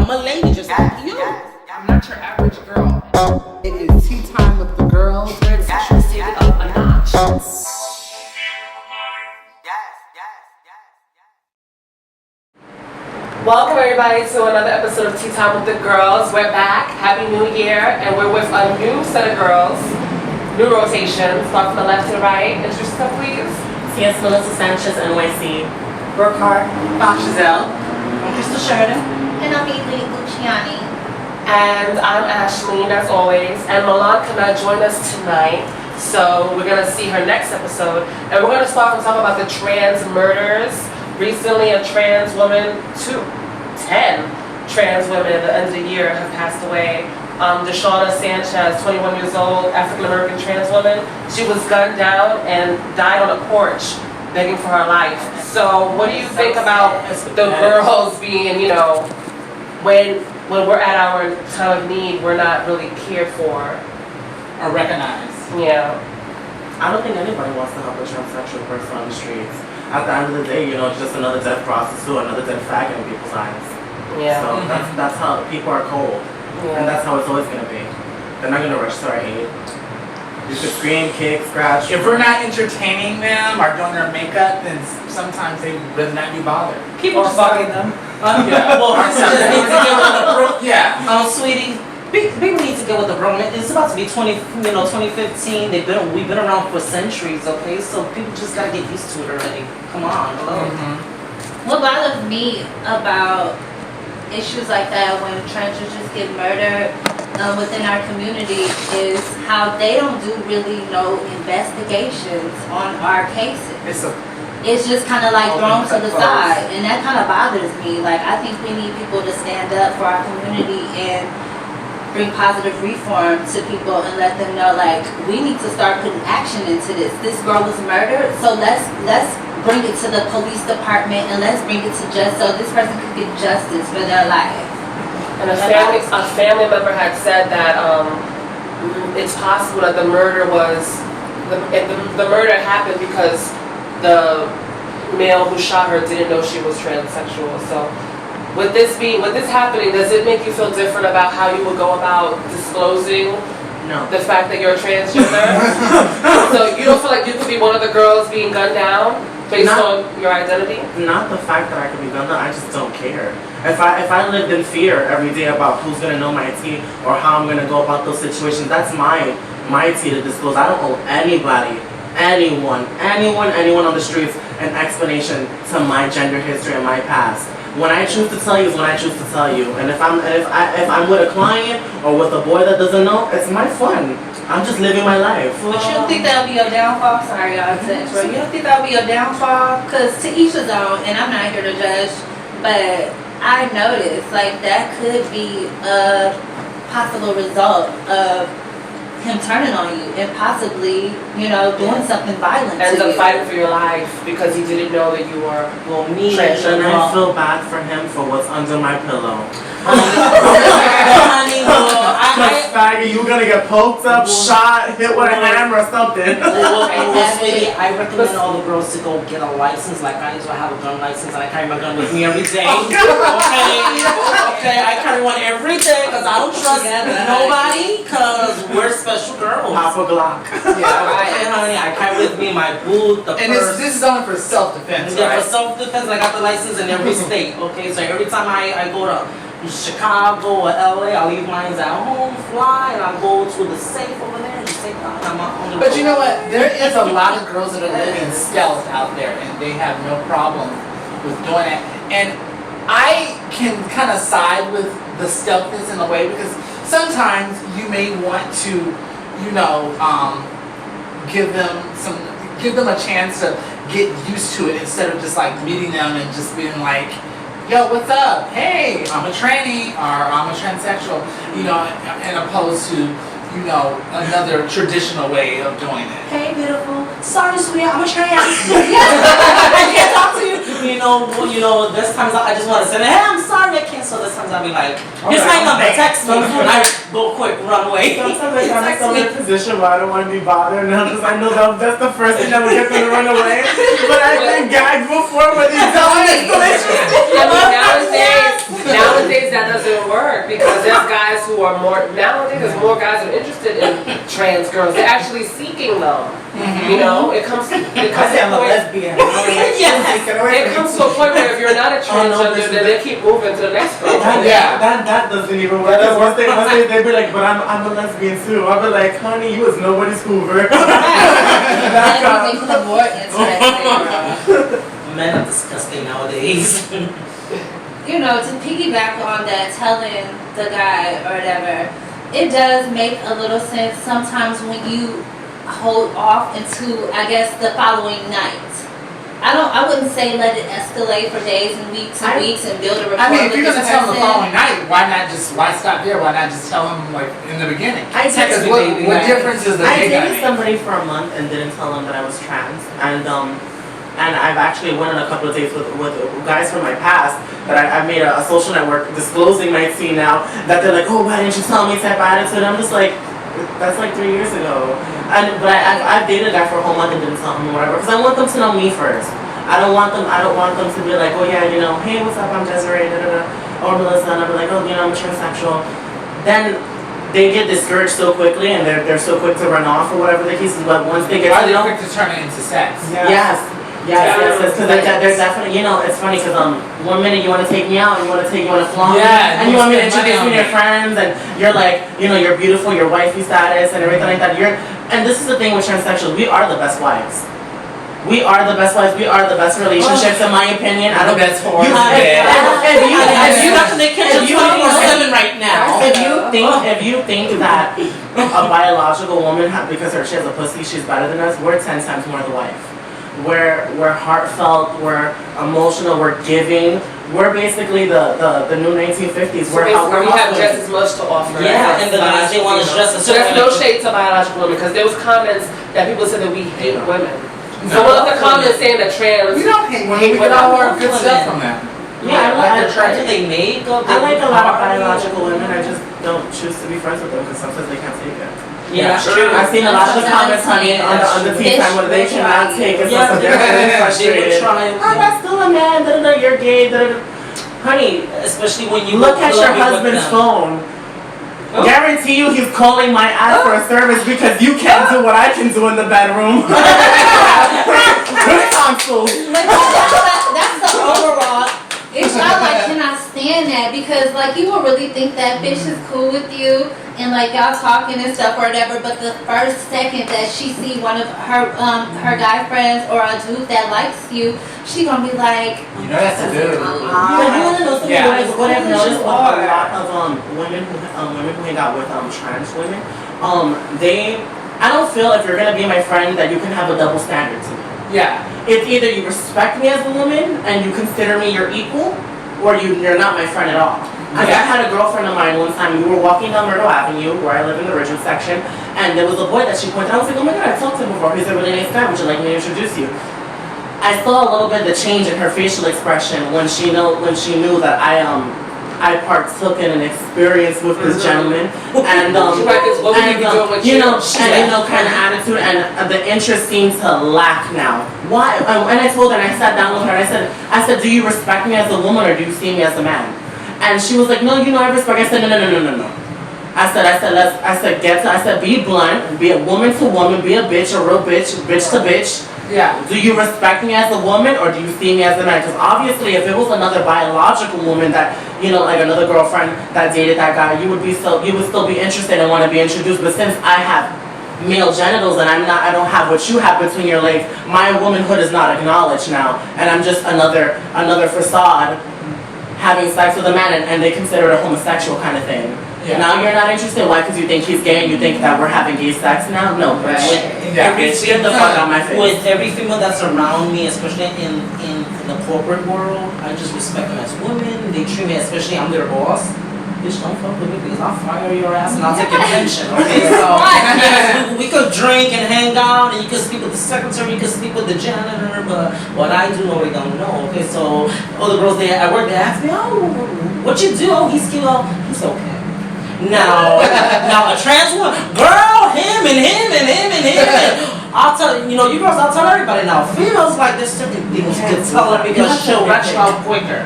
I'm a lady just like you. I'm not your average girl. It is tea time with the girls. Where the sexual take it up a notch. Welcome everybody to another episode of Tea Time with the Girls. We're back. Happy New Year, and we're with a new set of girls. New rotation. Start from the left to the right. Introduce yourself, please. Yes, Melissa Sanchez, NYC. Brooke Hart. Giselle. I'm Crystal Sheridan. And I'm Ely Luciani. And I'm Ashleen, as always. And Milan cannot join us tonight, so we're going to see her next episode. And we're going to start from talking about the trans murders. Recently, a trans woman, 10 trans women at the end of the year have passed away. Deshauna Sanchez, 21 years old, African-American trans woman. She was gunned down and died on a porch begging for her life. So what do you think about the girls being, when we're at our time of need, we're not really cared for Or recognized. Yeah. I don't think anybody wants to help a transsexual person on the streets. At the end of the day, it's just another dead prostitute, another dead faggot in people's eyes. Yeah. So that's how people are cold. Yeah. And that's how it's always going to be. They're not going to rush to our aid. You could scream, kick, scratch. If we're not entertaining them or doing their makeup, then sometimes they would not be bothered. People Or just fucking them. Yeah. Well, we just need to get with the broom. Yeah. Sweetie, people need to get with the broom. It's about to be 2015. We've been around for centuries, okay? So people just gotta get used to it already. Come on, hello. Mm-hmm. What bothers me about issues like that when transgenders get murdered within our community is how they don't do really no investigations on our cases. It's just kind of like thrown to the side, and that kind of bothers me. Like, I think we need people to stand up for our community and bring positive reform to people and let them know, like, we need to start putting action into this. This girl was murdered, so let's bring it to the police department and let's bring it to justice so this person can get justice for their life. And a family member had said that it's possible that the murder happened because the male who shot her didn't know she was transsexual. So with this happening, does it make you feel different about how you would go about disclosing the fact that you're a transgender? So you don't feel like you could be one of the girls being gunned down based on your identity? Not the fact that I could be gunned down, I just don't care. If I lived in fear every day about who's gonna know my tea or how I'm gonna go about those situations, that's my tea to disclose. I don't owe anybody, anyone on the streets an explanation to my gender history and my past. When I choose to tell you is when I choose to tell you. And if I'm with a client or with a boy that doesn't know, it's my fun. I'm just living my life. But you don't think that'll be your downfall? Sorry, y'all, you don't think that'll be your downfall? Because to each his own, and I'm not here to judge, but I noticed, like, that could be a possible result of him turning on you and possibly, doing something violent Ends to up you. fighting for your life because he didn't know that you were And I feel bad for him for what's under my pillow. Honey, Faggot, you gonna get poked up, shot, hit with a hammer or something. Sweetie, I recommend all the girls to go get a license. Like I do, I have a gun license and I carry my gun with me every day. Okay, I carry one every day because I don't trust nobody because we're special girls. Pop a Glock. Okay, honey, I carry with me my boot, the purse. This is only for self-defense, Yeah, right? for self-defense, I got the license in every state. Okay, so every time I go to Chicago or LA, I leave mine at home, fly, and I go to the safe over there and say, I'm on the But you know what? There is a lot of girls that are living stealth out there, and they have no problem with doing it. And I can kind of side with the stealthness in a way because sometimes you may want to, give them a chance to get used to it instead of just like meeting them and just being like, yo, what's up? Hey, I'm a tranny or I'm a transsexual, and opposed to, another traditional way of doing it. Hey, beautiful. Sorry, sweetie, I'm a trans. I can't talk to you. there's times I just want to say, hey, I'm sorry, I can't. So there's times I'll be like, here's my number, text me. And I go quick, run away. Sometimes I find myself in a position where I don't want to be bothered, and I know that's the first thing that will get them to run away. But I've been gagged before with these Nowadays that doesn't work because there's guys who are there's more guys who are interested in trans girls. They're actually seeking them. You know, it comes to a lesbian. It comes to a point where if you're not a transgender, then they keep moving to the next girl. That doesn't even work. Once they be like, but I'm a lesbian too. I'll be like, honey, you was nobody's Hoover. That makes it more interesting. Men are disgusting nowadays. To piggyback on that, telling the guy or whatever, it does make a little sense sometimes when you hold off into, I guess, the following night. I wouldn't say let it escalate for days and weeks and build a rapport. I mean, if you're with gonna this tell them the person. following night, why stop there? Why not just tell them like in the beginning? Text me, What baby. difference is the I big dated guy? somebody for a month and didn't tell them that I was trans, and I've actually went on a couple of dates with guys from my past that I made a social network disclosing my teen now, that they're like, oh, why didn't you tell me type of attitude? I'm just like, that's like 3 years ago. But I've dated a guy for a whole month and didn't tell him or whatever, because I want them to know me first. I don't want them to be like, oh yeah, hey, what's up, I'm Desiree, or Melissa, and I'll be like, oh, I'm a transsexual. Then they get discouraged so quickly, and they're so quick to run off or whatever the case is. But once they get Why are they quick to turn it into sex? Yes, because there's definitely, it's funny because one minute you want to take me out, you want to flaunt me, and you want me to introduce me to your friends, and you're like, you're beautiful, your wifey status, and everything like that. And this is the thing with transsexuals, we are the best wives. We are the best wives. We are the best relationships, in my opinion. I don't. Best whores. If you think that a biological woman, because she has a pussy, she's better than us, we're 10 times more the wife. We're heartfelt. We're emotional. We're giving. We're basically the new 1950s. So we have just as much to offer. Yeah, and the guys they want is just as so there's no shade to biological women because there was comments that people said that we hate women. So one of the comments saying that trans. We don't hate women. We get all our good stuff from them. Yeah, I like the try they make. I like a lot of biological women. I just don't choose to be friends with them because sometimes they can't take it. Yeah, that's true. I've seen a lot of the comments, honey, on the tea time where they cannot take it. So they're really frustrated. That's still a man. You're gay. Honey, especially when you look at your husband's phone. Guarantee you he's calling my ass for a service because you can't do what I can do in the bedroom. Console. That's the overall. It's not like, can I stand that? Because you will really think that bitch is cool with you and y'all talking and stuff or whatever, but the first second that she see one of her guy friends or a dude that likes you, she gonna be like, that's a dude. What I've noticed with a lot of women who hang out with trans women, I don't feel if you're gonna be my friend that you can have a double standard to me. Yeah. It's either you respect me as a woman and you consider me your equal, or you're not my friend at all. I had a girlfriend of mine one time, we were walking down Myrtle Avenue, where I live in the Ridgewood section, and there was a boy that she pointed out. I was like, oh my god, I've talked to him before. He's a really nice guy, would you like me to introduce you? I saw a little bit of the change in her facial expression when she knew that I partook in an experience with this gentleman, and kind of attitude, and the interest seemed to lack now. Why? And I told her, and I sat down with her, and I said, do you respect me as a woman, or do you see me as a man? And she was like, no, I respect. I said, no. I said, be blunt, be a woman to woman, be a bitch, a real bitch to bitch. Yeah. Do you respect me as a woman, or do you see me as a man? Because obviously, if it was another biological woman that, like another girlfriend that dated that guy, you would still be interested and want to be introduced. But since I have male genitals and I don't have what you have between your legs, my womanhood is not acknowledged now, and I'm just another facade having sex with a man, and they consider it a homosexual kind of thing. Yeah. Now you're not interested. Why? Because you think he's gay and you think that we're having gay sex now? No, bitch. Get the fuck out of my face. With every female that's around me, especially in the corporate world, I just respect them as women. They treat me, especially I'm their boss. bitch, don't fuck with me because I'll fire your ass and I'll take your pension. Okay, so yes, we could drink and hang out and you can sleep with the secretary, you can sleep with the janitor, but what I do, nobody don't know. Okay, so all the girls at work, they ask me, oh, what you do? Oh, he's cute. Oh, he's okay. Now a trans woman, girl, him and him and him and him. I'll tell you know, you girls, I'll tell everybody now. Females like there's certain things you can tell her because she'll rat you out quicker.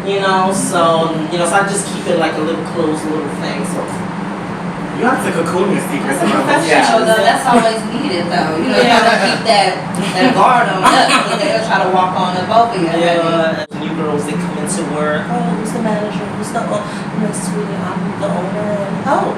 You know, so I just keep it like a little closed little thing. So You have to cocoon your secrets. Professional though, that's always needed though. You know, you gotta keep that guard on up because they'll try to walk on up over you. yeah, new girls they come into work. Oh, who's the manager? Who's the I'm like, sweetie, I'm the owner. Oh.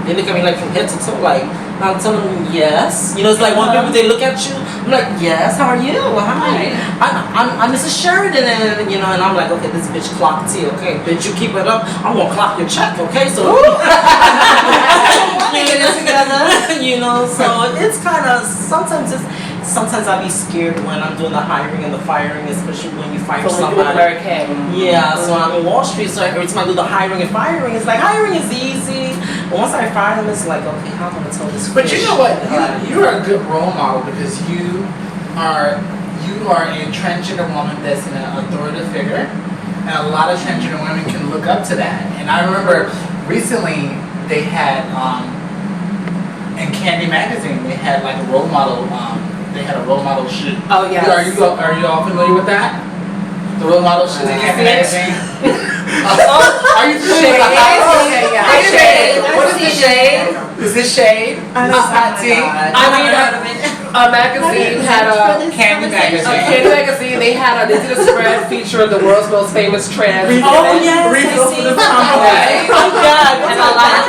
They look at me like from head to toe, like I'm telling them yes. You know, it's like one people they look at you. I'm like, yes. How are you? Hi. I'm Mrs. Sheridan, and and I'm like, okay, this bitch clock T. Okay, bitch, you keep it up. I'm gonna clock your check. Okay, so get it together. So it's kind of sometimes I be scared when I'm doing the hiring and the firing, especially when you fire somebody. Rachet. Yeah, so I'm in Wall Street, so every time I do the hiring and firing, it's like hiring is easy. But once I fire them, it's like, okay, how am I gonna tell this But you fish? know what? You're a good role model because you are a transgender woman that's an authoritative figure, and a lot of transgender women can look up to that. And I remember recently they had in Candy Magazine they had like a role model. They had a role model shoot. Oh yeah. Are you all familiar with that? The role model shoot in Candy Magazine. Are you familiar with that? Okay, yeah. Hey, shade. Shade. What is the shade? Is this shade? Hot tea. A magazine had a Candy Magazine. They did a spread featuring the world's most famous trans women. Oh yes, I see. Oh God! And a lot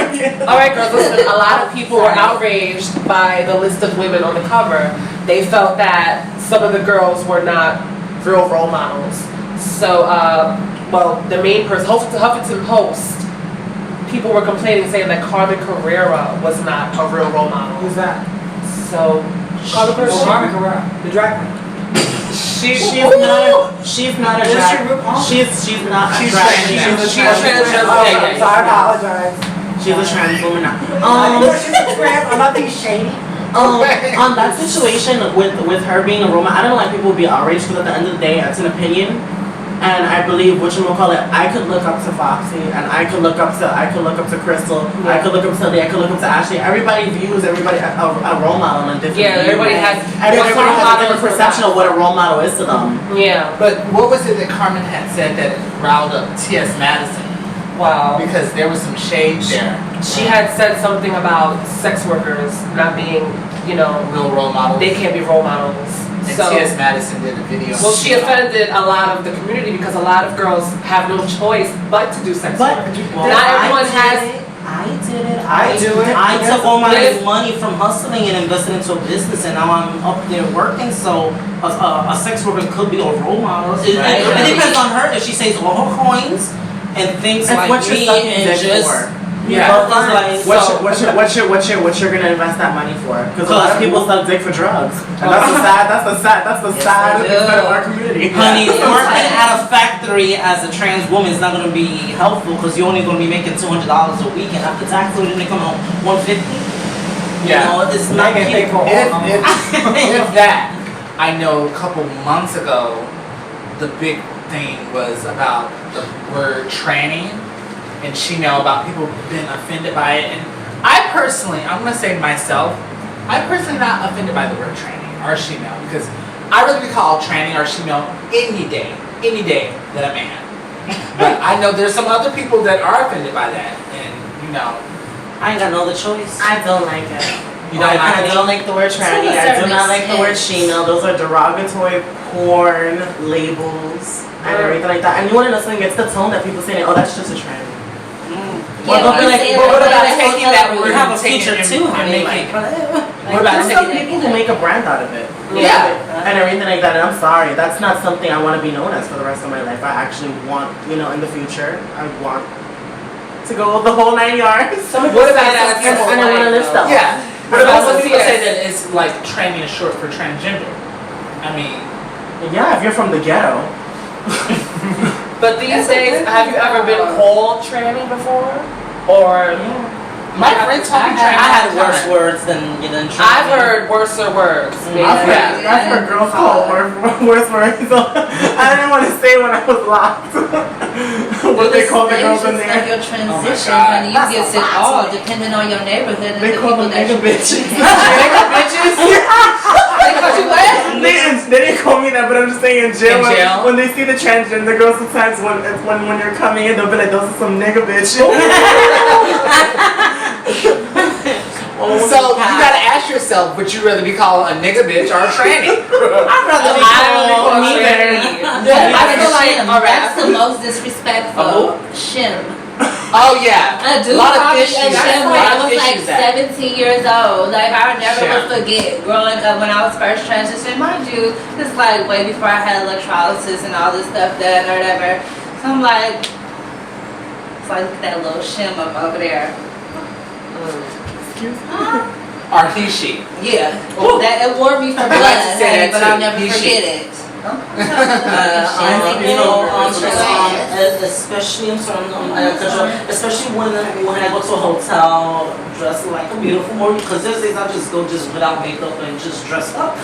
of people. All right, girls, listen. A lot of people were outraged by the list of women on the cover. They felt that some of the girls were not real role models. So, the main person, Huffington Post, people were complaining, saying that Carmen Carrera was not a real role model. Who's that? So, Carmen Carrera, The drag queen. She's not a drag. She's not a drag queen. She's transgender. I apologize. She's a trans woman now. She's a trans. I'm not being shady. On that situation with her being a Roma, I don't like people to be outraged because at the end of the day, it's an opinion, and I believe I could look up to Foxy, and I could look up to Crystal, I could look up to Lee, I could look up to Ashley. Everybody views everybody a role model in different. Yeah, everybody has a different perception of what a role model is to them. Yeah. But what was it that Carmen had said that riled up T.S. Madison? Wow. Because there was some shade there. She had said something about sex workers not being, Real role models. they can't be role models. And So, T.S. Madison did a video. well, she offended a lot of the community because a lot of girls have no choice but to do sex work. Not everyone has. I did it. I do it. I took all my Yes. money from hustling and invested into a business, and now I'm up there working. So a sex worker could be a role model. It depends on her if she saves all her coins and things It's like what you're me sucking and dick just. for. Yeah. What you're gonna invest that money for? Because a lot of people suck dick for drugs, and that's the sad side of our community. Honey, working at a factory as a trans woman is not going to be helpful because you're only going to be making $200 a week, and after tax, you're going to come home $150. Yeah. It's not They get paid for all If that, I know a couple months ago, the big thing was about the word tranny and she-male, about people being offended by it. And I personally, I'm going to say myself, I'm personally not offended by the word tranny or she-male because I really be called tranny or she-male any day that I'm a man. But I know there's some other people that are offended by that, and I ain't got no other choice. I don't like it. I don't like the word tranny. I do not like the word she-male. Those are derogatory porn labels and everything like that. And you want to know something? It's the tone that people say, oh, that's just a tranny. Well, what about taking that word we have a and taking future it too, and honey. making- What There's some people who make a brand out of it. Yeah. And everything like that. And I'm sorry, that's not something I want to be known as for the rest of my life. I actually want, in the future, I want to go the whole 9 yards. What about that? And I want to live still. Yeah. But about some people CS? say that it's like tranny is short for transgender. I mean, Yeah, if you're from the ghetto. But these days, have you ever been called tranny before? Or My friend told me tranny. I had all the worse time. words than you than tranny. I've heard worser words. I've heard girls call worse words. So I didn't want to say when I was locked. What they call the girls in Of there. your transition, God. honey, you get it all depending on your neighborhood and They the call people them that nigga you bitches. Nigga bitches. They call you what? They didn't call me that, but I'm just saying in jail. In jail? When they see the transgender girls, sometimes when you're coming in, they'll be like, those are some nigga bitches. So you gotta ask yourself, would you rather be called a nigga bitch or a tranny? I'd rather be called neither. I feel like that's the most disrespectful. Shim. Oh yeah. I do A lot of call me a issues. shim A when lot I of was like issues that- 17 years old. Like I never Shim. would forget growing up when I was first transitioned. Mind you, this is like way before I had electrolysis and all this stuff done or whatever. So I'm like, it's like look at that little shim up over there. Or he, she. Yeah, that it wore me for I like to blood, say that but too. I'll never He, she. forget it. Especially in terms of, especially when I go to a hotel dressed like a beautiful Maureen, because there's days I just go just without makeup and just dressed up.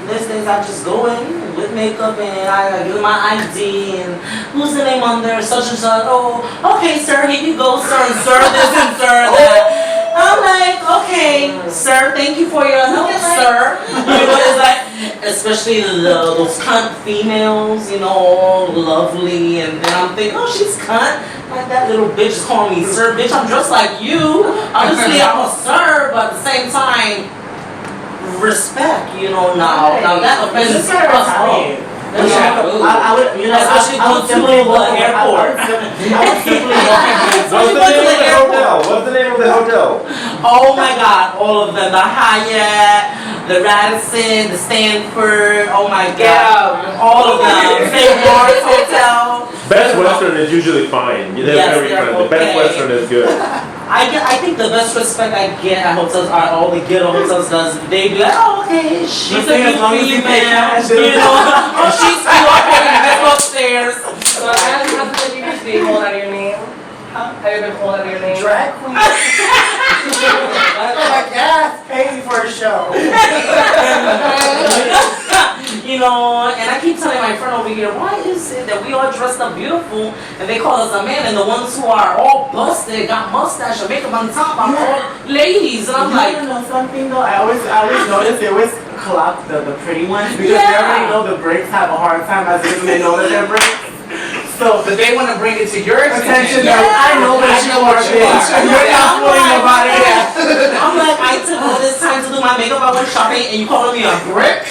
There's days I just go in with makeup and I give them my ID and who's the name on there, such and such. Oh, okay, sir, here you go, sir, and sir this and sir that. I'm like, okay, sir, thank you for your help, sir. You know, it's like, especially those cunt females, you know, all lovely, and then I'm thinking, oh, she's cunt. Like that little bitch is calling me sir, bitch, I'm dressed like you. Obviously, I'm a sir, but at the same time, respect, you know, now that offends us all. I would, you know, Especially I would to simply the walk airport. I would simply walk What's the name of the hotel? What's the name of the hotel? Oh my God, all of them. The Hyatt, the Radisson, the Stanford, oh my God. All of them. St. Lawrence Hotel. Best Western is usually fine. They're Yes, very they're friendly. Best okay. Western is good. I think the best respect I get at hotels are all the ghetto hotels does. They be like, oh, okay, she's a as long as good you pay cash, female. You know, oh, she's cute, okay, let's go upstairs. So have you been called out of your name? Have you been called out of your name? Drag queen. Like ass paying for a show. You know, and I keep telling my friend over here, why is it that we all dressed up beautiful and they call us a man, and the ones who are all busted, got mustache and makeup on top are all ladies, and I'm like, You know something though? I always notice they always clock the pretty ones because they already know the breaks have a hard time as if they know that they're breaks. So But they want to bring it to your attention, attention. I know that you are, bitch. You're not fooling nobody. I'm like, I took all this time to do my makeup, I went shopping, and you calling me a brick?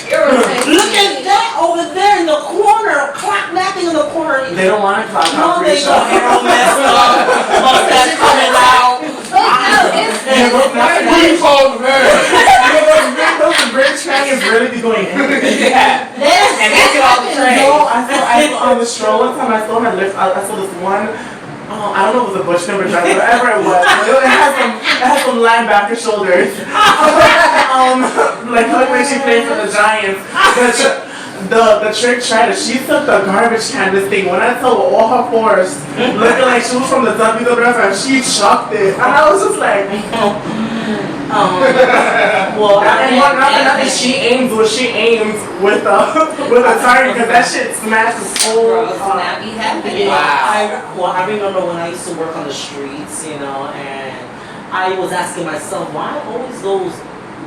Look at that over there in the corner, clock napping in the corner. They don't want to clock No, our they free don't. show. Hair all messed up, mustache coming out. We called her. Those rich trannies really be going in. Yeah. And they get all the train. No, I saw on the stroll one time. I saw her lift. I saw this one. Oh, I don't know if it was a Bush number driver, whatever it was. It has some linebacker shoulders. Like look when she played for the Giants. The trick tried it. She took the garbage can, this thing, when I told all her force, looking like she was from the WWF, and she chucked it. And I was just like, Well, and she aims with a target because that shit smashes Girls so not be happy. yeah, I remember when I used to work on the streets, you know, and I was asking myself, why always those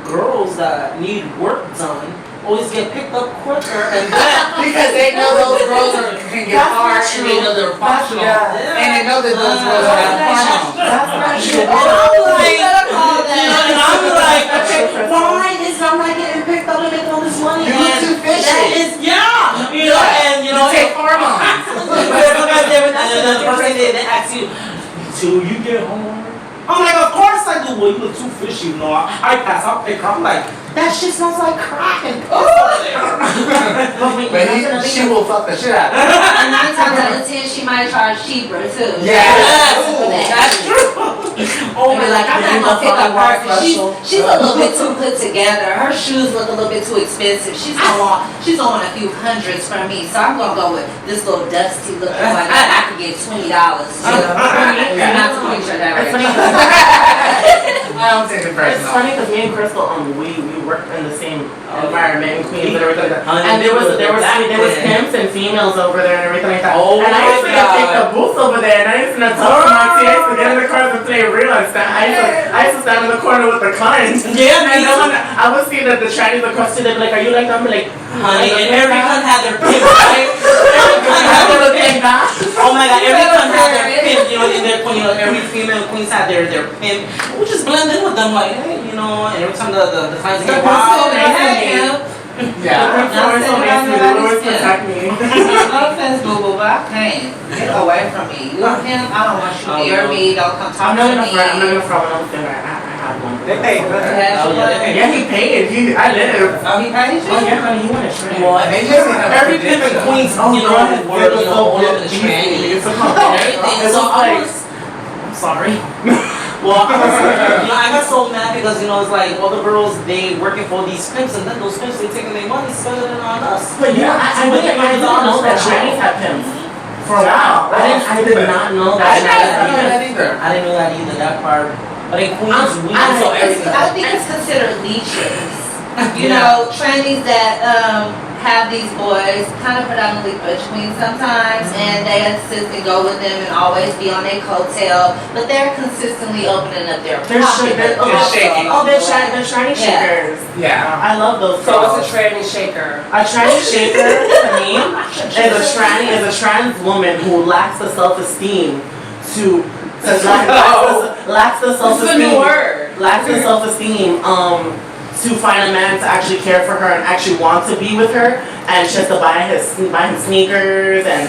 girls that need work done always get picked up quicker and then Because they know those girls can get hard and they know they're functional. And they know that those girls are not hormones. That's not true. and I'm like, okay, why is I'm not getting picked up and making all this money? You look too fishy. That is, yeah, you know, and you know, You take hormones. and then the first thing they ask you, do you get home? I'm like, of course I do. Well, you look too fishy, you know. I pass out pick her. I'm like, that shit smells like crack and piss over there. But she will fuck the shit out of you. And 9 times out of 10, she might charge cheaper too. Yes. That's true. Oh my, like, I'm not gonna pick up her, 'cause She's a little bit too put together. Her shoes look a little bit too expensive. She's gonna want a few hundreds from me. So I'm gonna go with this little dusty looking one that I could get $20. Not to point your direction. I don't take it It's personal. funny because me and Crystal, we worked in the same environment in Queens and everything like that. And there was pimps and females over there and everything like that. Oh and I used to my get God. take the booths over there and I used to talk to Marcy. I used to get in the cars and play real and stand. I used to stand in the corner with the clients. Yeah, And then when I would see that the Chinese across the street, they'd be like, "Are you like them?" I'm like, honey, and every cunt had their pimp, right? Every cunt had their pimp. Oh my god, every cunt had their pimp, you know, in their queen, you know, every female queens had their pimp. We just blend in with them, like, hey, you know, and every time the clients get wild, they hey, Yeah. No offense, boo-boo, but I can't. Get away from me. You a pimp? I don't want you near me. Don't come talk I'm to not me. gonna throw another thing. I had one. They paid good. Yeah, he paid. I live. Oh, he paid you? Oh yeah, honey, you want to shrink? well, They just have every pimp and queens, you know, were, you know, all over the tranny. It's a Everything. So I'm sorry. Well, I got so mad because, you know, it's like all the girls, they working for these pimps, and then those pimps, they taking their money, spending it on us. But yeah, I didn't know that trannies have pimps. For a while. I did not know that. I didn't know that either. I didn't know that either, that part. But in Queens, we I saw I everything. think it's considered leeches. You know, trannies that have these boys kind of predominantly butch queens sometimes, and they insist and go with them and always be on their coattail, but they're consistently opening up their They're pocket. shaking. Oh, they're shiny shakers. Yeah. I love those. So girls. what's a tranny shaker? A tranny shaker to me is a trans woman who lacks the self-esteem lacks the This is a self-esteem. new word. Lacks the self-esteem to find a man to actually care for her and actually want to be with her, and she has to buy him sneakers and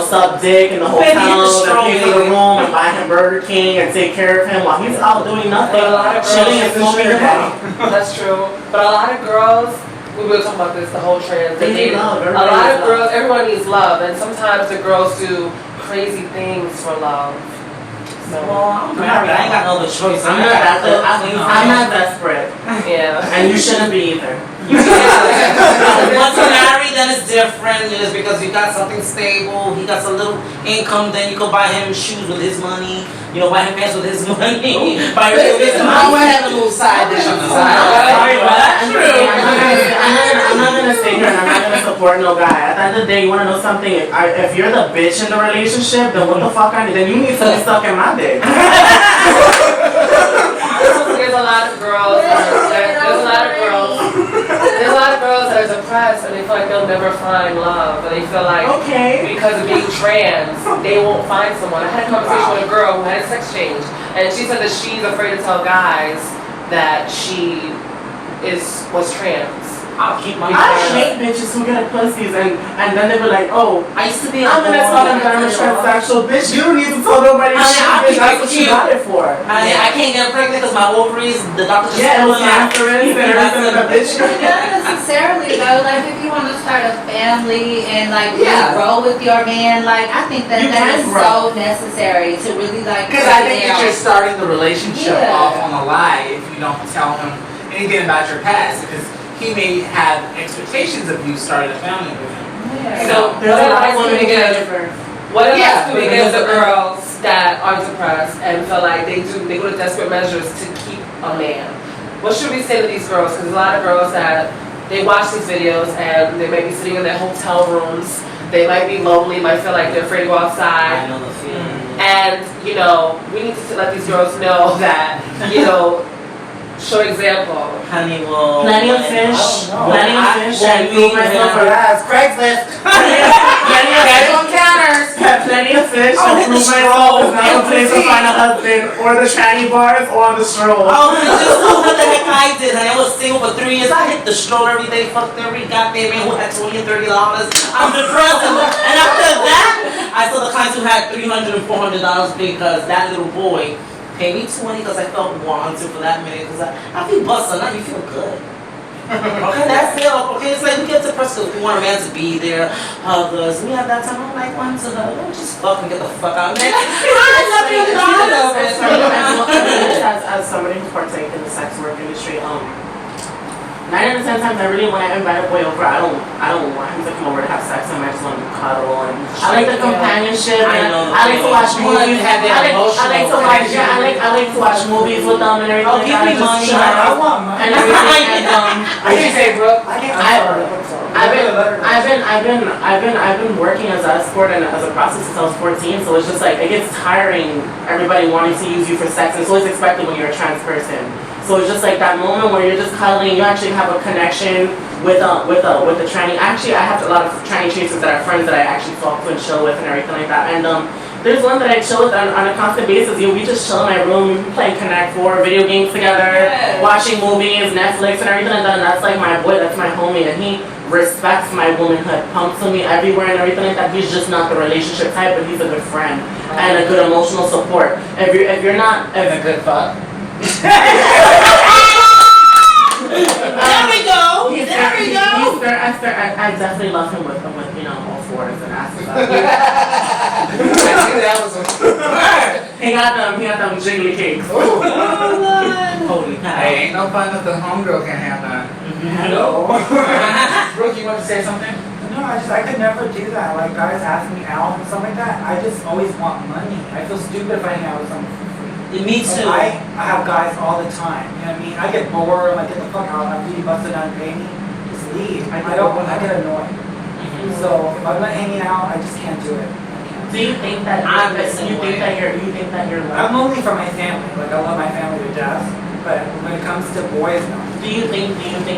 sub dick in the hotel and pay for the room and buy him Burger King and take care of him while he's out doing nothing, But a lot of chilling and girls, smoking her body. that's true. But a lot of girls, we will talk about this, the whole trans. They need love. A Everybody lot needs of love. girls, everyone needs love, and sometimes the girls do crazy things for love. So, Well, I'm married, I ain't got no other choice. I'm not desperate, yeah. and you shouldn't be either. Once you're married, then it's different. It's because you got something stable. He got some little income. Then you can buy him shoes with his money. Buy him pants with his money. Buy her with his I money. would have a little side dish on the side. Sorry, but That's true. I'm not gonna stay here and I'm not gonna support no guy. At the end of the day, you wanna know something? If you're the bitch in the relationship, then what the fuck then you need to be stuck in my dick. There's a lot of girls. There's a lot of girls that are depressed and they feel like they'll never find love, and they feel like Okay. because of being trans, they won't find someone. I had a conversation with a girl who had a sex change, and she said that she's afraid to tell guys that she was trans. I'll keep my I hate bitches who get pussies and then they were like, oh, I used to be a I'm gonna tell them that I'm a transsexual bitch. You don't need to tell nobody shit, bitch. That's what you got it for. I can't get pregnant because my ovaries, the doctor just Yeah, it told was me cancerous and everything like that, bitch. Not necessarily though, like if you want to start a family and like really grow with your man, like I think that You that can is grow. so necessary to really like Because I think that you're starting the relationship Yeah. off on a lie if you don't tell him anything about your past, because he may have expectations of you starting a family with him. So There's a lot of what women who advice get different. what advice Yeah, do we because give the of- girls that are depressed and feel like they go to desperate measures to keep a man? What should we say to these girls? Because a lot of girls that they watch these videos and they might be sitting in their hotel rooms. They might be lonely, might feel like they're afraid to go I outside. know the feeling. And, we need to let these girls know that, show example. Honey, well. Plenty of fish. Plenty of fish. And we prove myself for that. Craigslist. Plenty of fish. Oh, And prove myself is not a place to find a husband, or the tranny bars, or on the stroll. Oh, just what the heck I did, honey. I was single for 3 years. I hit the stroll every day, fucked every goddamn man who had $20 and $30. I'm depressed. And after that, I saw the clients who had $300 and $400 because that little boy paid me $20 because I felt wanted for that minute. Because I feel busted, now you feel good. Okay, that's it. Okay, it's like we get depressed because we want a man to be there, hug us. We have that time. I'm like, want to hug? Don't just fucking get the fuck out, man. I love you, darling. partake in the sex work industry. 9 out of 10 times, I really, when I invite a boy over, I don't want him to come over to have sex. I might just want him to cuddle, and I like the companionship. I know. I like to watch movies. Have I that like to watch. Yeah, I like to watch movies with them and everything. Oh, give me money. I want money. And everything. What did you say, Brooke? I've been working as an escort and as a prostitute since I was 14, so it's just like it gets tiring. Everybody wanting to use you for sex, and it's always expected when you're a trans person. So it's just like that moment where you're just cuddling, you actually have a connection with the tranny. Actually, I have a lot of tranny chasers that are friends that I actually talk to and chill with and everything like that. And there's one that I chill with on a constant basis. We just chill in my room, we play Connect 4, video games together, watching movies, Netflix and everything like that. And that's like my boy, that's my homie, and he respects my womanhood, pumps on me everywhere and everything like that. He's just not the relationship type, but he's a good friend and a good emotional support. If you're not And a good fuck. There we go. There we go. I definitely love him with all fours and asses. That was a He got them jiggly cakes. Holy cow. Hey, ain't no fun if the homegirl can have that. Hello. Brooke, you want to say something? No, I could never do that. Like guys ask me out and stuff like that. I just always want money. I feel stupid if I hang out with someone for free. Me too. Like, I have guys all the time. You know what I mean? I get bored. I'm like, get the fuck out. I'm really busted down and pay me. Just leave. I get annoyed. So if I'm not hanging out, I just can't do it. Do you think that you're I'm only for my family. Like I love my family to death. But when it comes to boys, no. Do you think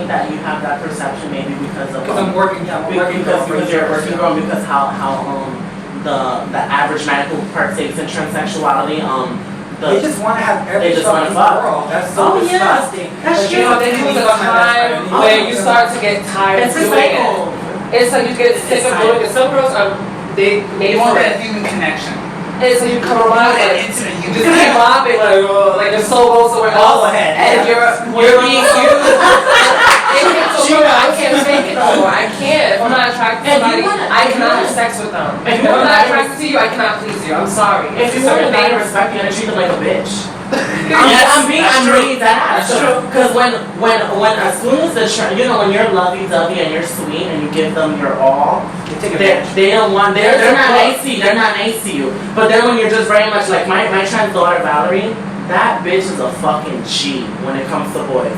that you have that perception maybe because of Because I'm working. Yeah, I'm working. because you're a working girl, because how the average man who partakes in transsexuality They just want to have every They just wanna fucking fuck. girl. That's so Oh, yeah. disgusting. That's Like, true. You know, there comes a time where you start to get tired It's of doing it. recycled. It's like you get sick of doing it. Some girls are they made You want for that it. human connection. And so you come You around want that and intimate you human keep connection. mobbing like your soul goes somewhere else. Go ahead. And you're being used. I can't take it no more. I can't. If I'm not attracted to If you somebody, wanna- I cannot have sex with them. If If you I'm wanna- not attracted to you, I cannot please you. I'm sorry. If you It's want to certain date and things. respect, you gotta treat them like a bitch. Yes, I'm that's true. really that. That's true. Because when as soon as when you're lovey-dovey and you're sweet and you give them your all, they don't want. They're not nice to you. They're not nice to you. But then when you're just very much like my trans daughter Valerie, that bitch is a fucking G when it comes to boys.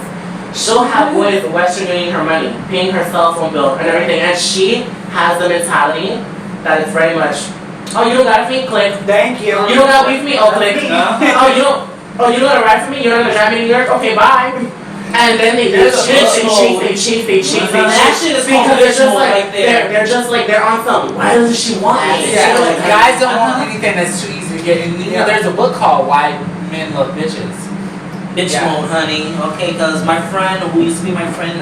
She'll have boys Western Union her money, paying her cell phone bill and everything, and she has the mentality that it's very much, oh, you don't got it for me? Click. Thank you. You don't got to wait for me? Oh, click. Oh, you don't got to ride for me? You're not gonna drive me to New York? Okay, bye. And then they cheat. That shit is because they're just conventional like right there. they're just like they're on something. Why doesn't she want me? Yeah, Like, guys don't want anything that's too easy to get. And you know, there's a book called Why Men Love Bitches. Bitch Yeah. mode, honey. Okay, because my friend who used to be my friend,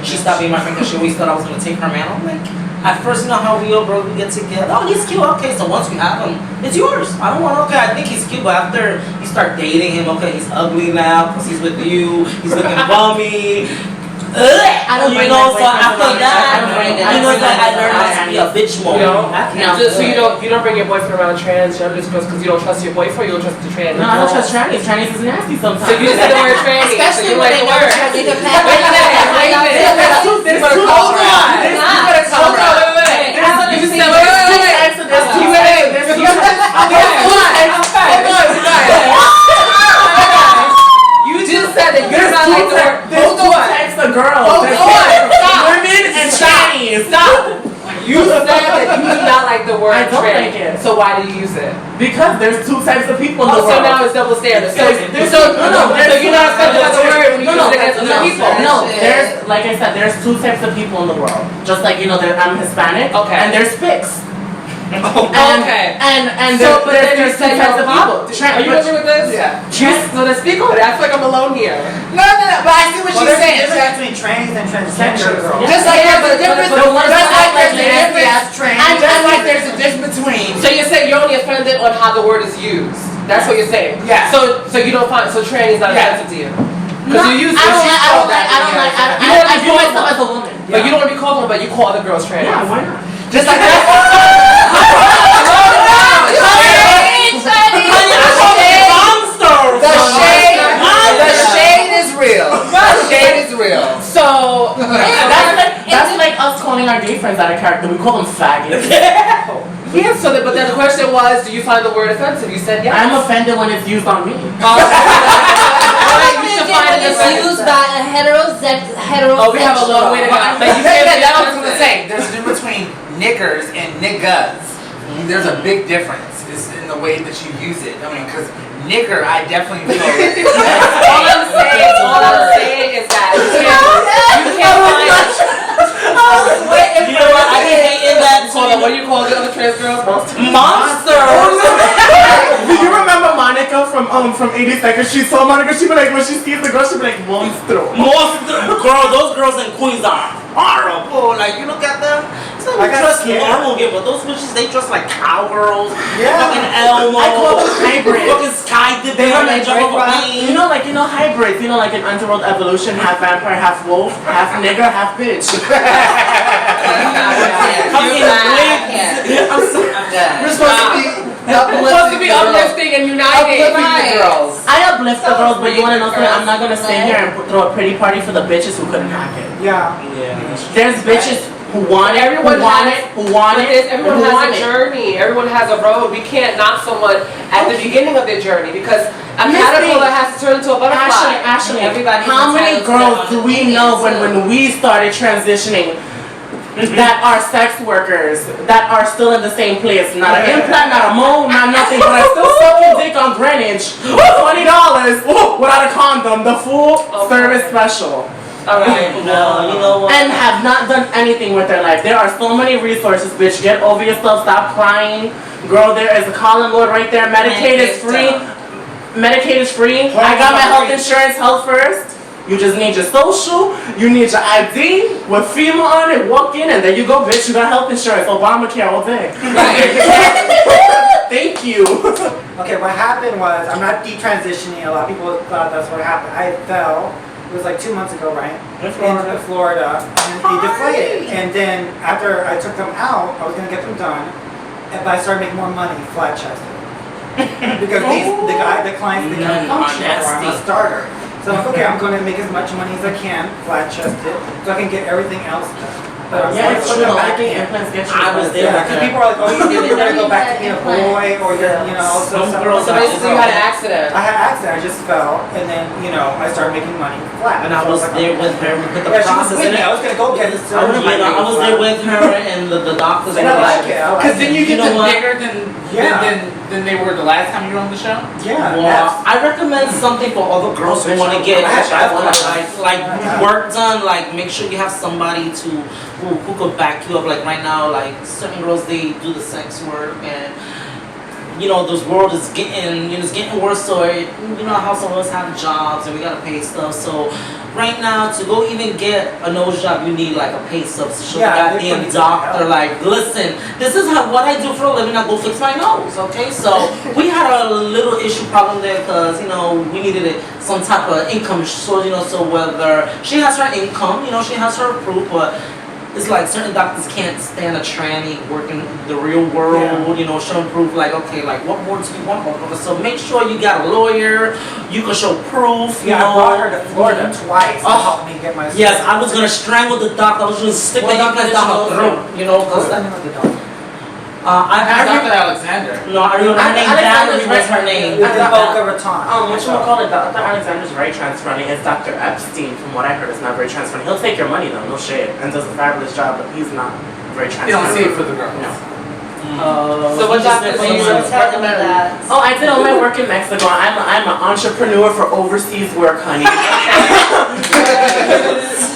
she stopped being my friend because she always thought I was gonna take her man. I'm like, at first, you know how we all bro, we get together. Oh, he's cute. Okay, so once we have him, it's yours. I don't want. Okay, I think he's cute, but after you start dating him, okay, he's ugly now because he's with you. He's looking bummy. I don't You bring know, my so boyfriend after around. that, I don't bring you know, that. I learned how to be a bitch mode. So you don't bring your boyfriend around transgender just because you don't trust your boyfriend, you don't trust the trans. No, I don't trust trannies. Trannies is nasty sometimes. So you just say the word tranny. Especially so you when like they the never word. try to get Wait a minute. You better calm down. You better calm down. Wait. You said You just said that you're not like the word. There's two types of girls. There's women and trannies. Stop. You said that you do not like the word I don't tranny. like it. So why do you use it? Because there's two types of people in the Oh, world. so now it's double standard. So There's you're two- not offended by the word when you use it against other people. No, there's, like I said, there's two types of people in the world. Just like, I'm Hispanic, Okay. and there's Spics. Okay. And So, but then you there's two said types you're of people. Are you agree with this? Yeah. So then speak on it. I feel like I'm alone here. No, but I see what Well, she's there's a saying. difference between trannies and transgender girls. Yeah. Just like Yeah, there's a difference, but the ones just that like act like there's a nasty difference, ass trans- just like there's a difference between. So you're saying you're only offended on how the word is used. That's what you're saying. Yeah. So you don't find tranny is not Yeah. offensive to you. Because you use I view myself as a woman. But you don't want to be called one, but you call other girls tranny. Yeah, why not? Just like that. The shade boyfriends out of character. We call them faggots. Yeah, so but then the question was, do you find the word offensive? You said yes. I'm offended when it's used on me. You should find it It's used by a heterosexual. Oh, we have a long way to go. But you said that I was gonna say, there's a difference between niggers and niggas. There's a big difference. It's in the way that you use it. I mean, because nigger, I definitely feel all I'm saying is that you can't find. You know what? I be hating that. Hold on, what do you call the other trans girls? Monsters. Do you remember Monica from 80 Seconds? She saw Monica. She be like, when she sees the girl, she be like, monstro. Girl, those girls in Queens are horrible. Like, you look at them, it's like I we got dress scared. normal here, but those bitches, they dress like cowgirls. Yeah. Fucking Elmo. I call them hybrids. Fucking Sky did They they are on that like jump off a you plane. know, like hybrids. You know, like in Underworld Evolution, half vampire, half wolf, half nigger, half bitch. I'm sorry. We're supposed to be uplifting and united. Right. girls. I uplift the girls, but you want to know something? I'm not gonna stay here and throw a pretty party for the bitches who couldn't hack it. Yeah. There's bitches who want it, Everyone who want has- it, who want it, Everyone who has want a it. journey. Everyone has a road. We can't knock someone at the beginning of their journey because a Miss caterpillar Thing. has to turn into a butterfly. Ashley, Everybody's how many entitled to girls their do own we opinion, know too. when we started transitioning that are sex workers, that are still in the same place? Not an implant, not a mole, not nothing, but I still sucking dick on Greenwich. $20 without a condom, the full service special. Alright. No, you know what? And have not done anything with their life. There are so many resources, bitch. Get over yourself, stop crying. Girl, there is a Colin Lord right there. Medicaid is free. Medicaid is free. I got my health insurance, health first. You just need your social, you need your ID with FEMA on it, walk in and there you go, bitch, you got health insurance, Obamacare all day. Thank you. Okay, what happened was, I'm not detransitioning, a lot of people thought that's what happened. I fell, it was like 2 months ago, right? In Florida. Into Florida, and they deflated. And then after I took them out, I was gonna get them done, but I started making more money flat chested. Because the clients, they can't function anymore, I'm a starter. So I'm like, okay, I'm gonna make as much money as I can, flat chested, so I can get everything else done. But I'm Yeah, like, it's put true, them though. back I think in. implants get you. I was there. Yeah, because people are like, oh, you're gonna go back to being a boy, or you're, you know, Some so girls So basically you had an accident. I had an accident, I just fell, and then, you know, I started making money flat. And I was there with her with the Yeah, she was process. with me, And I was gonna go get this. I was there with her and the doctors. And I like it, I like Because it. then you get You know what? bigger Yeah. than they were the last time you were on the show. Yeah, Well, I recommend something for other girls who want to get like work done. Like make sure you have somebody who could back you up. Like right now, like certain girls they do the sex work and. You know, this world is getting, it's getting worse. So, you know how some of us have jobs and we gotta pay stuff. So, right now, to go even get a nose job, you need like a pay stub. So, show Yeah, the they goddamn put doctor, help. like, listen, this is what I do for a living. I go fix my nose, okay? So, we had a little issue problem there because, you know, we needed some type of income source, you know, so whether she has her income, you know, she has her proof, but it's like certain doctors can't stand a tranny working the real world, Yeah. you know, showing proof like, okay, like what more do you want? So make sure you got a lawyer, you can show proof, you Yeah, know. I brought her to Florida twice to Oh. help me get my. Yes, I was gonna strangle the doctor, I was gonna stick the implants down her throat, you know, What's cause the name of the doctor? Dr. Alexander. no, I remember her name, Valerie was her name. With the Boca Raton. What you call it? Dr. Alexander's very trans-friendly. It's Dr. Epstein, from what I heard, is not very trans-friendly. He'll take your money though, no shit, and does a fabulous job, but he's not very You don't trans-friendly. see it for the girls. No. So what doctor just do you recommend- recommend? Oh, I did all my work in Mexico. I'm an entrepreneur for overseas work, honey.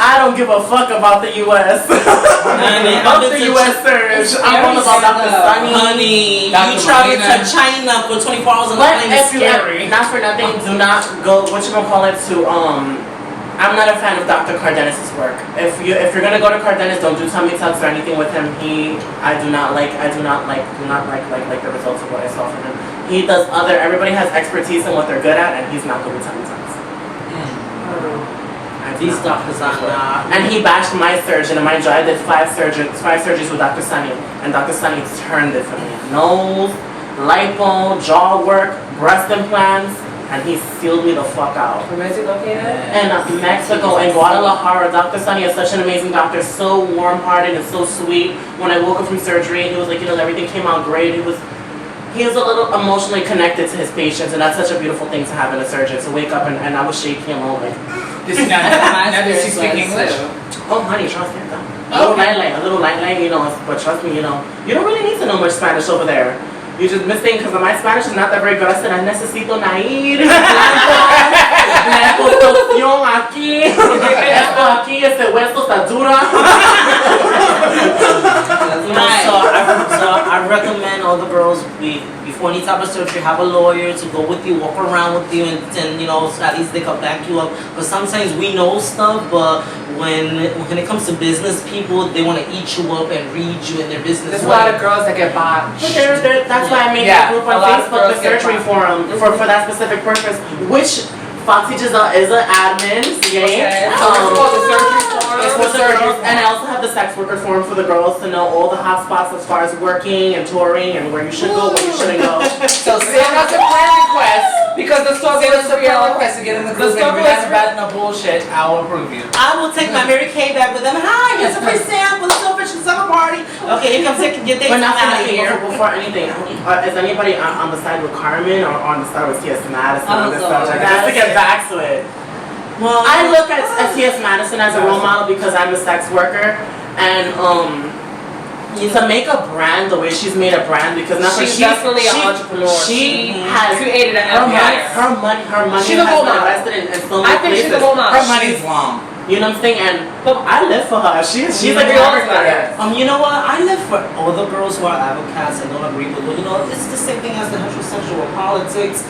I don't give a fuck about the U.S. Fuck the U.S. surge. I'm all about Dr. Sunny. Honey, Dr. you traveled Marina. to China for 24 hours on a But plane is if you scary. not for nothing, do not go. What you gonna call it to? I'm not a fan of Dr. Cardenas' work. If you're gonna go to Cardenas, don't do tummy tucks or anything with him. I do not like the results of what I saw from him. He does everybody has expertise in what they're good at, and he's not good with tummy tucks. These doctors are not. And he bashed my surgeon, and mind you, I did 5 surgeries with Dr. Sunny, and Dr. Sunny turned it for me. Nose, lipo, jaw work, breast implants, and he sealed me the fuck out. Where is he located? In Mexico, in Guadalajara, Dr. Sunny is such an amazing doctor, so warm-hearted and so sweet. When I woke up from surgery, he was like, everything came out great. He was a little emotionally connected to his patients, and that's such a beautiful thing to have in a surgeon, to wake up and I was shaking him all like, Does he now does he speak English? oh honey, trust me. A little light, but trust me, you don't really need to know much Spanish over there. You just missing because my Spanish is not that very good. I said, I necesito ir. La construcción aquí. Esto aquí, este hueso está dura. So I recommend all the girls before any type of surgery, have a lawyer to go with you, walk around with you, and at least they can back you up. Because sometimes we know stuff, but when it comes to business people, they want to eat you up and read you in their business. There's a lot of girls that get botched. But that's why I made a group on Facebook, the surgery forum, for that specific purpose, which Foxy Giselle is an admin, Okay. So it's called the surgery forum. It's for the girls, and I also have the sex worker forum for the girls to know all the hot spots as far as working and touring and where you should go, where you shouldn't go. So send us a prayer request, because the struggle is a prayer request to get in the group, and if you're not about no bullshit, I will approve you. I will take my Mary Kay back with them. Hi, here's a free sample, it's so fish summer party. Okay, you come take your date But not out of here. before anything. Is anybody on the side with Carmen or on the side with T.S. Madison on this subject? Just to get back to it. Well, I look at T.S. Madison as a role model because I'm a sex worker, and to make a brand the way she's made a brand, because She's definitely an entrepreneur. She has created an empire. her money She's a has role been model. invested in so many I think places. she's a role model. Her money's long. You know what I'm saying? And I live for her. She's like We a all rock live. star. you know what? I live for all the girls who are advocates and don't agree with it. It's the same thing as the heterosexual politics.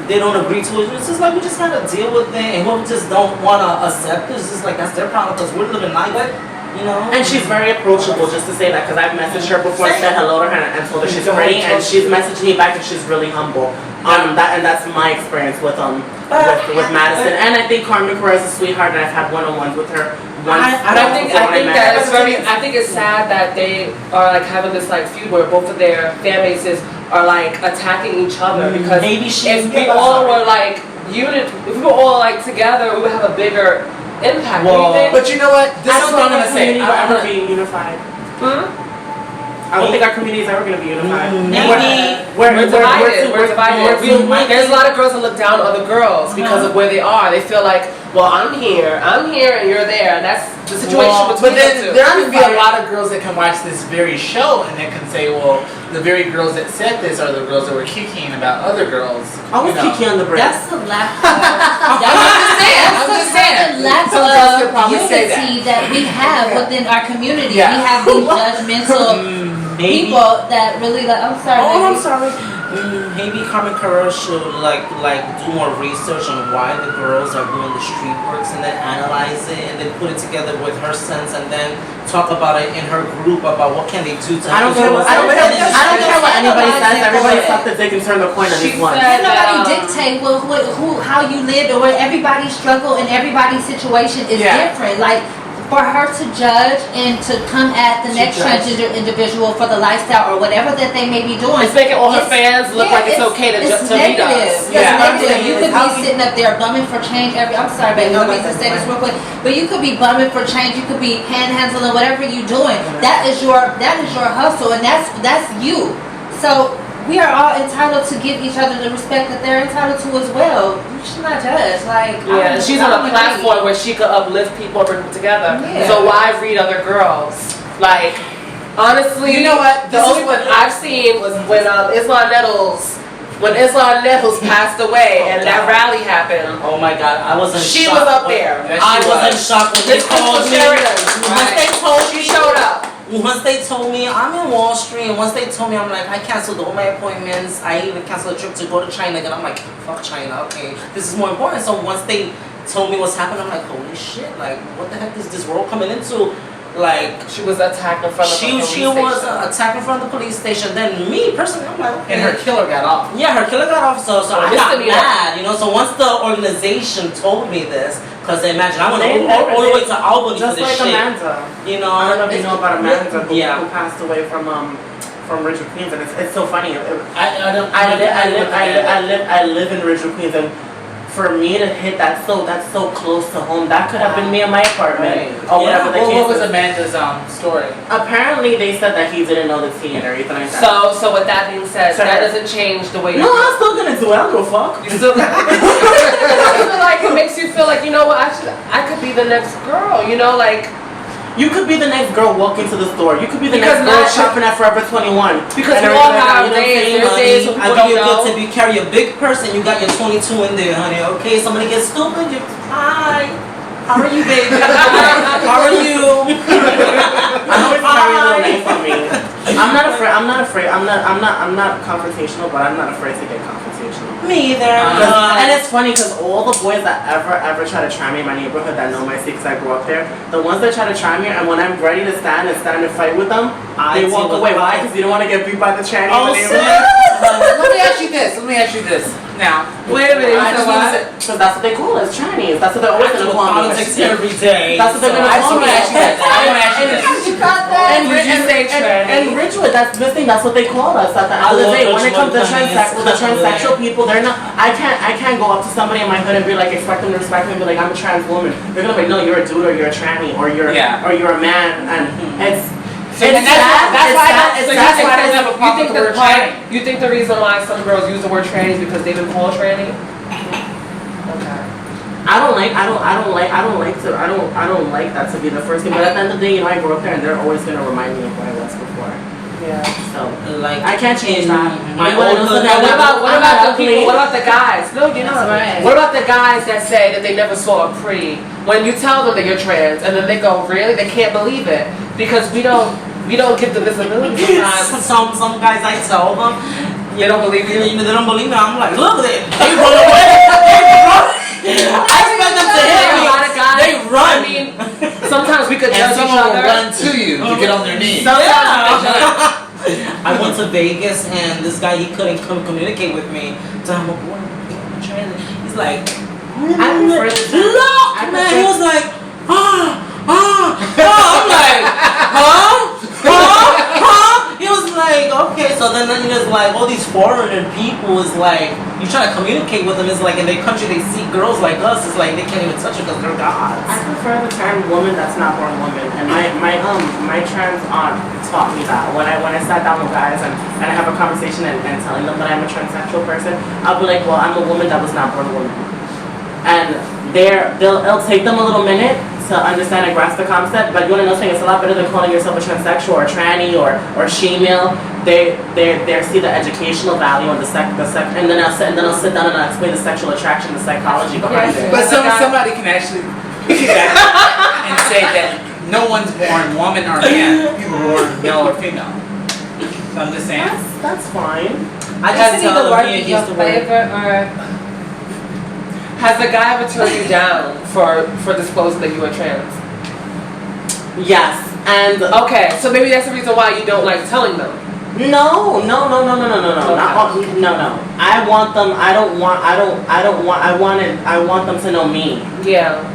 They don't agree to it. It's just like we just gotta deal with it, and whoever just don't wanna accept it, it's just like that's their problem because we're living life, And she's very approachable, just to say that, because I've messaged her before, said hello to her, and told her she's pretty, and she's messaged me back and she's really humble. That's my experience with Madison, and I think Carmen Perez is a sweetheart, and I've had one-on-ones with her. I think it's sad that they are like having this like feud where both of their fan bases are like attacking each other, because maybe if we all were like if we were all like together, we would have a bigger impact. Well, What do you think? But you know what? This is what I'm gonna say. We're I'm ever gonna be unified. Hmm? I don't think our community is ever going to be unified. We're divided. There's a lot of girls that look down on other girls because of where they are. They feel like, well, I'm here, and you're there, and that's the situation but between then the two. there could be a lot of girls that can watch this very show and they can say, well, the very girls that said this are the girls that were kikiing about other girls. I was kiki on the break. That's the lack of, I'm just saying. the lack Some girls could of probably say that. unity that we have within our community. Yeah. We have these judgmental people that really like, I'm sorry. I'm baby. sorry. Maybe Carmen Carrera should like do more research on why the girls are doing the street works, and then analyze it, and then put it together with her sense, and then talk about it in her group about what can they do to. I don't care what anybody says. Everybody suck the dick and turn the coin on these ones. Can't nobody dictate how you lived or where everybody's struggle and everybody's situation is different. Like, for her to judge and to come at the next transgender individual for the lifestyle or whatever that they may be doing. It's making all her fans look like it's okay to lead us. It's negative. You could be sitting up there bumming for change I'm sorry, baby, let me just say this real quick. But you could be bumming for change, you could be panhandling, whatever you're doing. That is your hustle, and that's you. So we are all entitled to give each other the respect that they're entitled to as well. You should not judge. She's on a platform where she could uplift people and bring them together. Yeah. So why read other girls? Like, honestly, You know what? The only one I've seen was when Isla Nettles passed away and that rally happened. Oh my God, I wasn't. She was up there. I wasn't shocked when they This called Crystal me. Sheridan. Once they told She showed up. Once they told me I'm in Wall Street, and once they told me, I'm like, I canceled all my appointments. I even canceled a trip to go to China, and I'm like, fuck China, okay, this is more important. So once they told me what's happening, I'm like, holy shit, like, what the heck is this world coming into? Like, She was attacked in front of the police she was station. attacked in front of the police station. Then me personally, I'm like, okay. And her killer got off. Yeah, her killer got off, so I got misdemeanor. mad, So once the organization told me this, because imagine I went all the way to Albany Just for this like shit. Amanda. I I don't know if you know about Amanda, who Yeah. passed away from Ridgewood, Queens, and it's so funny. I I live in Ridgewood, Queens, and for me to hit that's so close to home. That could have been me in my apartment or whatever the Well, case what was is. Amanda's story? Apparently, they said that he didn't know the tea and everything like that. So with that being said, that doesn't change the way. No, I'm still gonna do it. I don't give a fuck. You still like it makes you feel like, you know what, I could be the next girl, you know, like You could be the next girl walking to the store. You could be the Because next girl not- shopping at Forever 21. because And we all everything like have that, you know what I'm days. saying? There's days when I people give you a don't good know. tip. You carry a big purse and you got your 22 in there, honey. Okay, somebody gets stupid. You hi. How are you, baby? How are you? I know it's very little name for me. I'm not afraid. I'm not confrontational, but I'm not afraid to get confrontational. Me either. And it's funny because all the boys that ever try to try me in my neighborhood that know my city because I grew up there, the ones that try to try me, and when I'm ready to stand and fight with them, they walk away. Why? Because you don't want to get beat by the tranny in the neighborhood. Let me ask you this. Now, Wait a minute, I you just said want to what? say. Because that's what they call us, trannies. That's what they're always going to call me. Politics every day. That's what they're going to I just call want me. to ask you this. I want to ask you this. You got that? And Ridgewood, that's the thing. That's what they call us. At the end of the day, when it comes to the transsexual people, they're not. I can't go up to somebody in my hood and be like, expect them to respect me and be like, I'm a trans woman. They're gonna be like, no, you're a dude or you're a tranny or you're a man, and it's. So that's why I don't have a problem with the word tranny. You think the reason why some girls use the word tranny is because they've been called tranny? Okay. I don't like that to be the first thing. But at the end of the day, I grew up there, and they're always gonna remind me of what I was before. Yeah. So Like I can't change that. my What old else hood. is that? What about the people? What about the guys? No, you're not. That's right. What about the guys that say that they never saw a pre? When you tell them that you're trans, and then they go, really? They can't believe it because we don't give the visibility sometimes. Some guys I tell them, You don't believe you? they don't believe me. I'm like, look, they run away. They run. I expect them to hit A me. lot of guys. They run. I mean, sometimes we could And judge each someone will other. run to you to get on their knees. I went to Vegas and this guy, he couldn't communicate with me. So I'm like, what? I'm trying to. He's like, look, man. He was like, I'm like, He was like, okay. So then he was like, all these foreigner people is like, you try to communicate with them. It's like in their country they see girls like us. It's like they can't even touch it because they're gods. I prefer the term woman that's not born woman, and my trans aunt taught me that. When I sat down with guys and I have a conversation and telling them that I'm a transsexual person, I'll be like, well, I'm a woman that was not born a woman, and it'll take them a little minute to understand and grasp the concept. But you wanna know something? It's a lot better than calling yourself a transsexual or a tranny or shemale. They see the educational value and and then I'll sit down and I'll explain the sexual attraction, the psychology behind it. But somebody can actually piggyback and say that no one's born woman or man. People are born male or female. So I'm just saying. That's fine. I Does just it either tell work him in he your used to work. favor or? Has the guy ever turned you down for disclosing that you were trans? Yes, and Okay, so maybe that's the reason why you don't like telling them. no. Okay. Not all, no. I want them. I want them to know me. Yeah.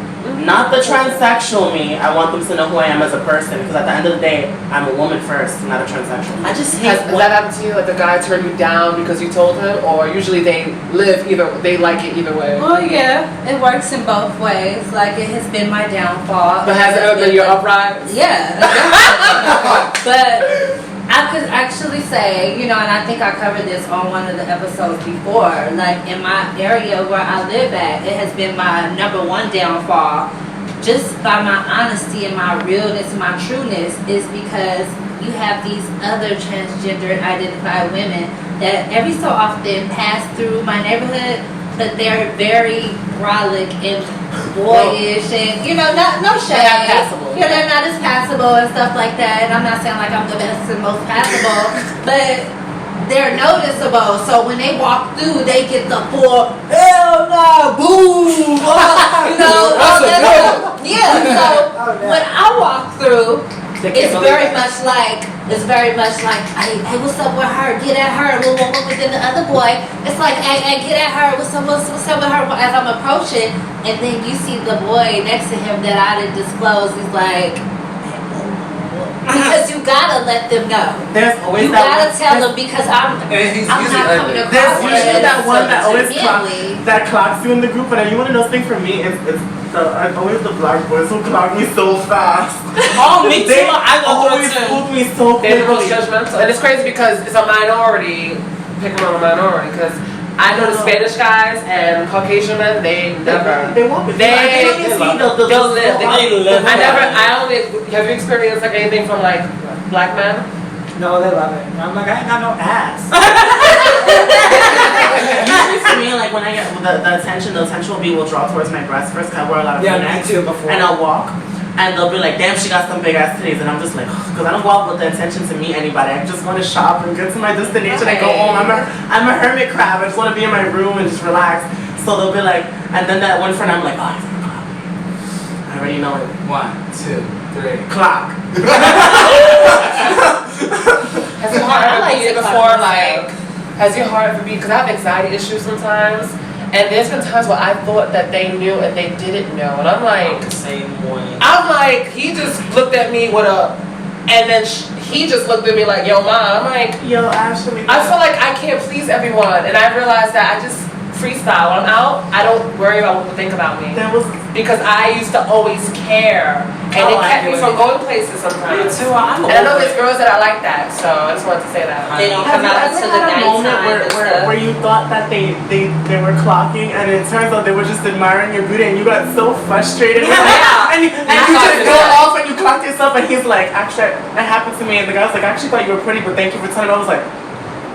Not the transsexual me. I want them to know who I am as a person. Because at the end of the day, I'm a woman first, not a transsexual. I just Has hate that happened to you? Like the guy turned you down because you told him, or usually they like it either way. Well, yeah, it works in both ways. Like it has been my downfall. But has it ever been your uprise? Yeah. But I could actually say, and I think I covered this on one of the episodes before, like in my area where I live at, it has been my number one downfall, just by my honesty and my realness and my trueness, is because you have these other transgender identified women that every so often pass through my neighborhood, but they're very brolic and boyish and, no shade. They're not passable. Yeah, they're not as passable and stuff like that. And I'm not saying like I'm the best and most passable, but they're noticeable. So when they walk through, they get the full, hell no, boom, all that stuff. Yeah, so when I walk through, it's very much like, hey, what's up with her? Get at her. But then the other boy, it's like, hey, get at her. What's up with her? As I'm approaching, and then you see the boy next to him that I didn't disclose. He's like, Because you gotta let them know. There's always You that gotta one- tell them because I'm And he's not usually coming ugly. There's across usually that one that always gently. that clocks you in the group, and you want to know something for me? It's always the black boys who clock me so fast. Oh, me too. They I go through always it too. spook me so They're the most quickly. judgmental. And it's crazy because it's a minority, picking on a minority, because I know the Spanish guys and Caucasian men, they never. They won't be. They they'll live. They live. I only, have you experienced like anything from like black men? No, they love it. And I'm like, I ain't got no ass. Usually for me, like when I get the attention will be will draw towards my breast first, cause I wear a lot of Yeah, me V-necks, too, before. and I'll walk, and they'll be like, damn, she got some big ass titties, and I'm just like, cause I don't go out with the intention to meet anybody. I just want to shop and get to my destination and go home. I'm a hermit crab. I just want to be in my room and just relax. So they'll be like, and then that one friend, I'm like, oh, he's gonna clock me. I already know it. 1, 2, 3. Clock. Has your heart ever beat before, like, has your heart ever beat, because I have anxiety issues sometimes, and there's been times where I thought that they knew and they didn't know, and I'm like, The same way. I'm like, he just looked at me with a, and then he just looked at me like, yo, mom. I'm like, Yo, Ashley. I feel like I can't please everyone, and I realized that I just freestyle. When I'm out, I don't worry about what people think about me, There was because I used to always care, and it Oh, I kept me do. from going places Me sometimes. too. I'm And I know over there's it. girls that are like that, so I just wanted to say that. They don't Have come you out ever until the had a moment nighttime and stuff. where you thought that they were clocking, and it turns out they were just admiring your beauty, and you got so frustrated, Yeah. and you thought just it go was- off and you clocked yourself, and he's like, actually, that happened to me, and the guy was like, I actually thought you were pretty, but thank you for telling me. I was like,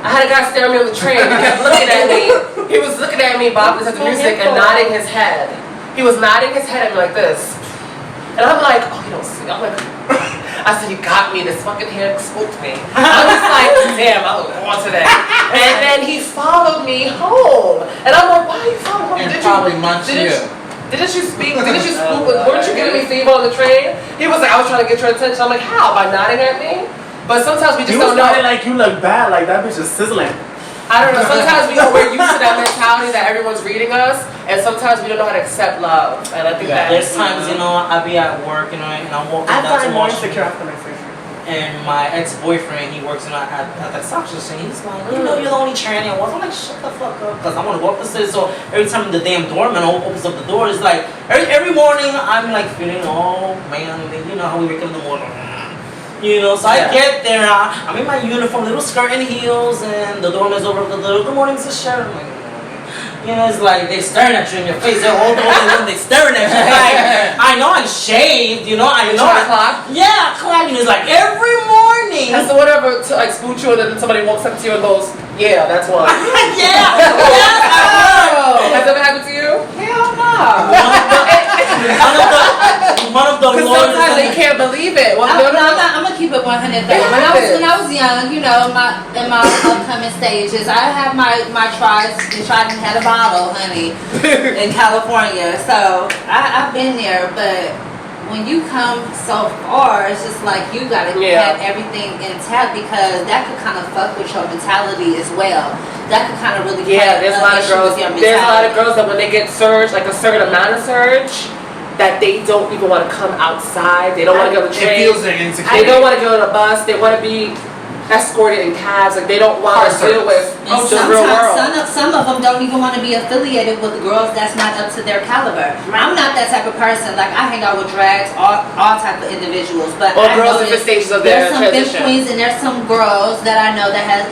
I had a guy staring me on the train. He kept looking at me. He was looking at me, bobbing to the music, and nodding his head. He was nodding his head at me like this. And I'm like, oh, you don't see. I'm like, I said, you got me. This fucking hair spooked me. I'm just like, damn, I was on today. And then he followed me home. And I'm like, why are you following home? And probably munched you. Didn't you speak? Didn't you spook? Weren't you giving me fever on the train? He was like, I was trying to get your attention. I'm like, how? By nodding at me? But sometimes we just you don't started know. like you look bad, like that bitch is sizzling. I don't know. Sometimes we're used to that mentality that everyone's reading us, and sometimes we don't know how to accept love. And I think that There's times, you know, I'll be at work, you know, and I'm walking I've down to gotten more Washington. insecure after my surgery. And my ex-boyfriend, he works at the suction station. He's like, you know, you're the only tranny I was. I'm like, shut the fuck up, because I want to go up the stairs. So every time the damn doorman opens up the door, it's like, every morning I'm like feeling, oh man, you know how we wake up in the morning. You know, so I get there, I'm in my uniform, little skirt and heels, and the doorman's over the door. Good morning, Mrs. Sharon. I'm like, good morning. You know, it's like they're staring at you in your face. They're all the way they staring at you. Like, I know I'm shaved, you know, I know. o'clock. Yeah, clocking is like every morning. And so whatever to like spook you, and then somebody walks up to you and goes, "Yeah, that's one." Yeah, Has that ever happened to you? Hell no. one of the Because Lord's sometimes they can't believe it. Well, I'm gonna keep it 100 though. When I was young, you know, in my upcoming stages, I had my tries and had a bottle, honey, in California. So I've been there, but when you come so far, it's just like you gotta have everything intact, because that could kind of fuck with your mentality as well. That could kind of really there's a lot of girls. There's a lot of girls that when they get surge, like a certain amount of surge, that they don't even want to come outside. They don't want to get on the It train. feels like They insecurity. don't want to get on a bus. They want to be escorted in cabs. Like they don't want to deal with And the real world. some of them don't even want to be affiliated with girls that's not up to their caliber. I'm not that type of person. Like I hang out with drags, all type of individuals, but Or I girls in noticed different stages of their there's some big transition. queens and there's some girls that I know that has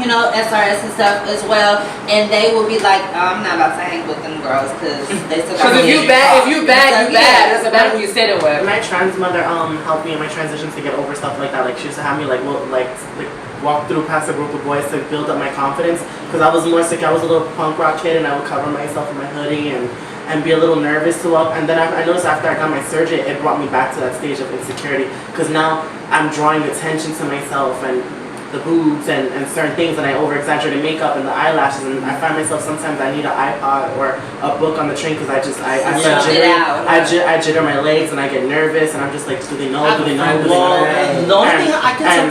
you know SRS and stuff as well, and they will be like, oh, I'm not about to hang with them girls because they still got Because if you bad, you bad. It doesn't matter who you're standing with. My trans mother helped me in my transitions to get over stuff like that. Like she used to have me like walk through past a group of boys to build up my confidence, because I was more sick. I was a little punk rock kid, and I would cover myself in my hoodie and be a little nervous to walk. And then I noticed after I got my surgery, it brought me back to that stage of insecurity, because now I'm drawing attention to myself, and the boobs and certain things, and I over-exaggerate the makeup and the eyelashes, and I find myself sometimes I need an iPod or a book on the train because I start jittering. I jitter my legs and I get nervous, and I'm just like, do they know? Do they know? The only thing I can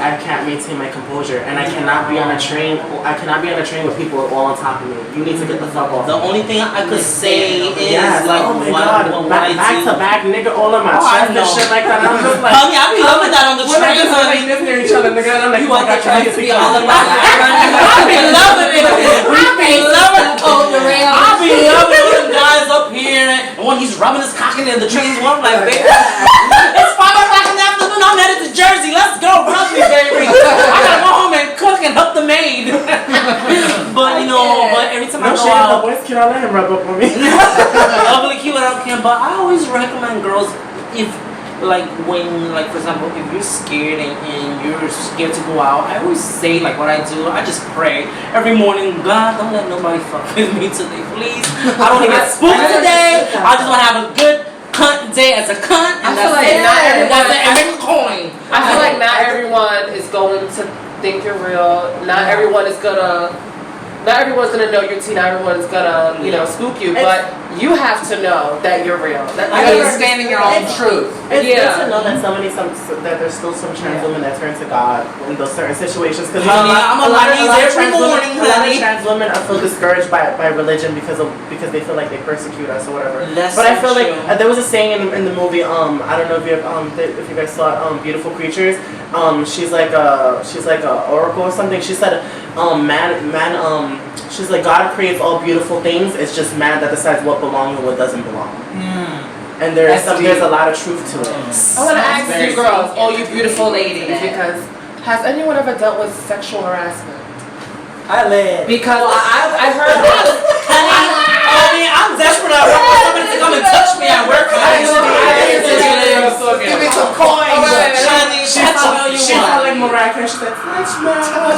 I can't maintain my composure, and I cannot be on a train. I cannot be on a train with people all on top of me. You need to get the fuck off. The only thing I could say is like, oh my god, back to back, nigga, all on my chest and shit like that. I'm just like, honey, I be loving that on the train, honey. Like near each other, nigga. I'm like, You want that the train to be all about that? I be loving it. I be loving it. I be loving it when guys up here and when he's rubbing his cock in the train's warm, like, baby, it's 5 o'clock in the afternoon. I'm headed to Jersey. Let's go, rub me, baby. I gotta go home and cook and help the maid. But you know, but every time I go out, boys, can I let him rub up on me? lovely cute, I don't care. But I always recommend girls if. Like when, like for example, if you're scared and you're scared to go out, I always say like what I do. I just pray every morning. God, don't let nobody fuck with me today, please. I don't want to get spooked today. I just want to have a good cunt day as a cunt, and that's it. And make a coin. I feel like not everyone is going to think you're real. Not everyone's gonna know your tea. Not everyone's gonna, spook you. But you have to know that you're real. That You're standing your own truth. It's good to know that that there's still some trans women that turn to God in those certain situations. Because I'm on my knees every morning, a lot of honey. trans women are feel discouraged by religion because they feel like they persecute us or whatever. That's but I so feel true. like there was a saying in the movie. I don't know if you guys saw Beautiful Creatures. She's like a oracle or something. She said, she's like, God creates all beautiful things. It's just man that decides what belongs and what doesn't belong. And there's a lot of truth to it. I want to ask you girls, all you beautiful ladies, because has anyone ever dealt with sexual harassment? I live. Because I heard I'm desperate. I want somebody to come and touch me at work. Give me some coins. She's calling Mariah Carey. She's like, touch me.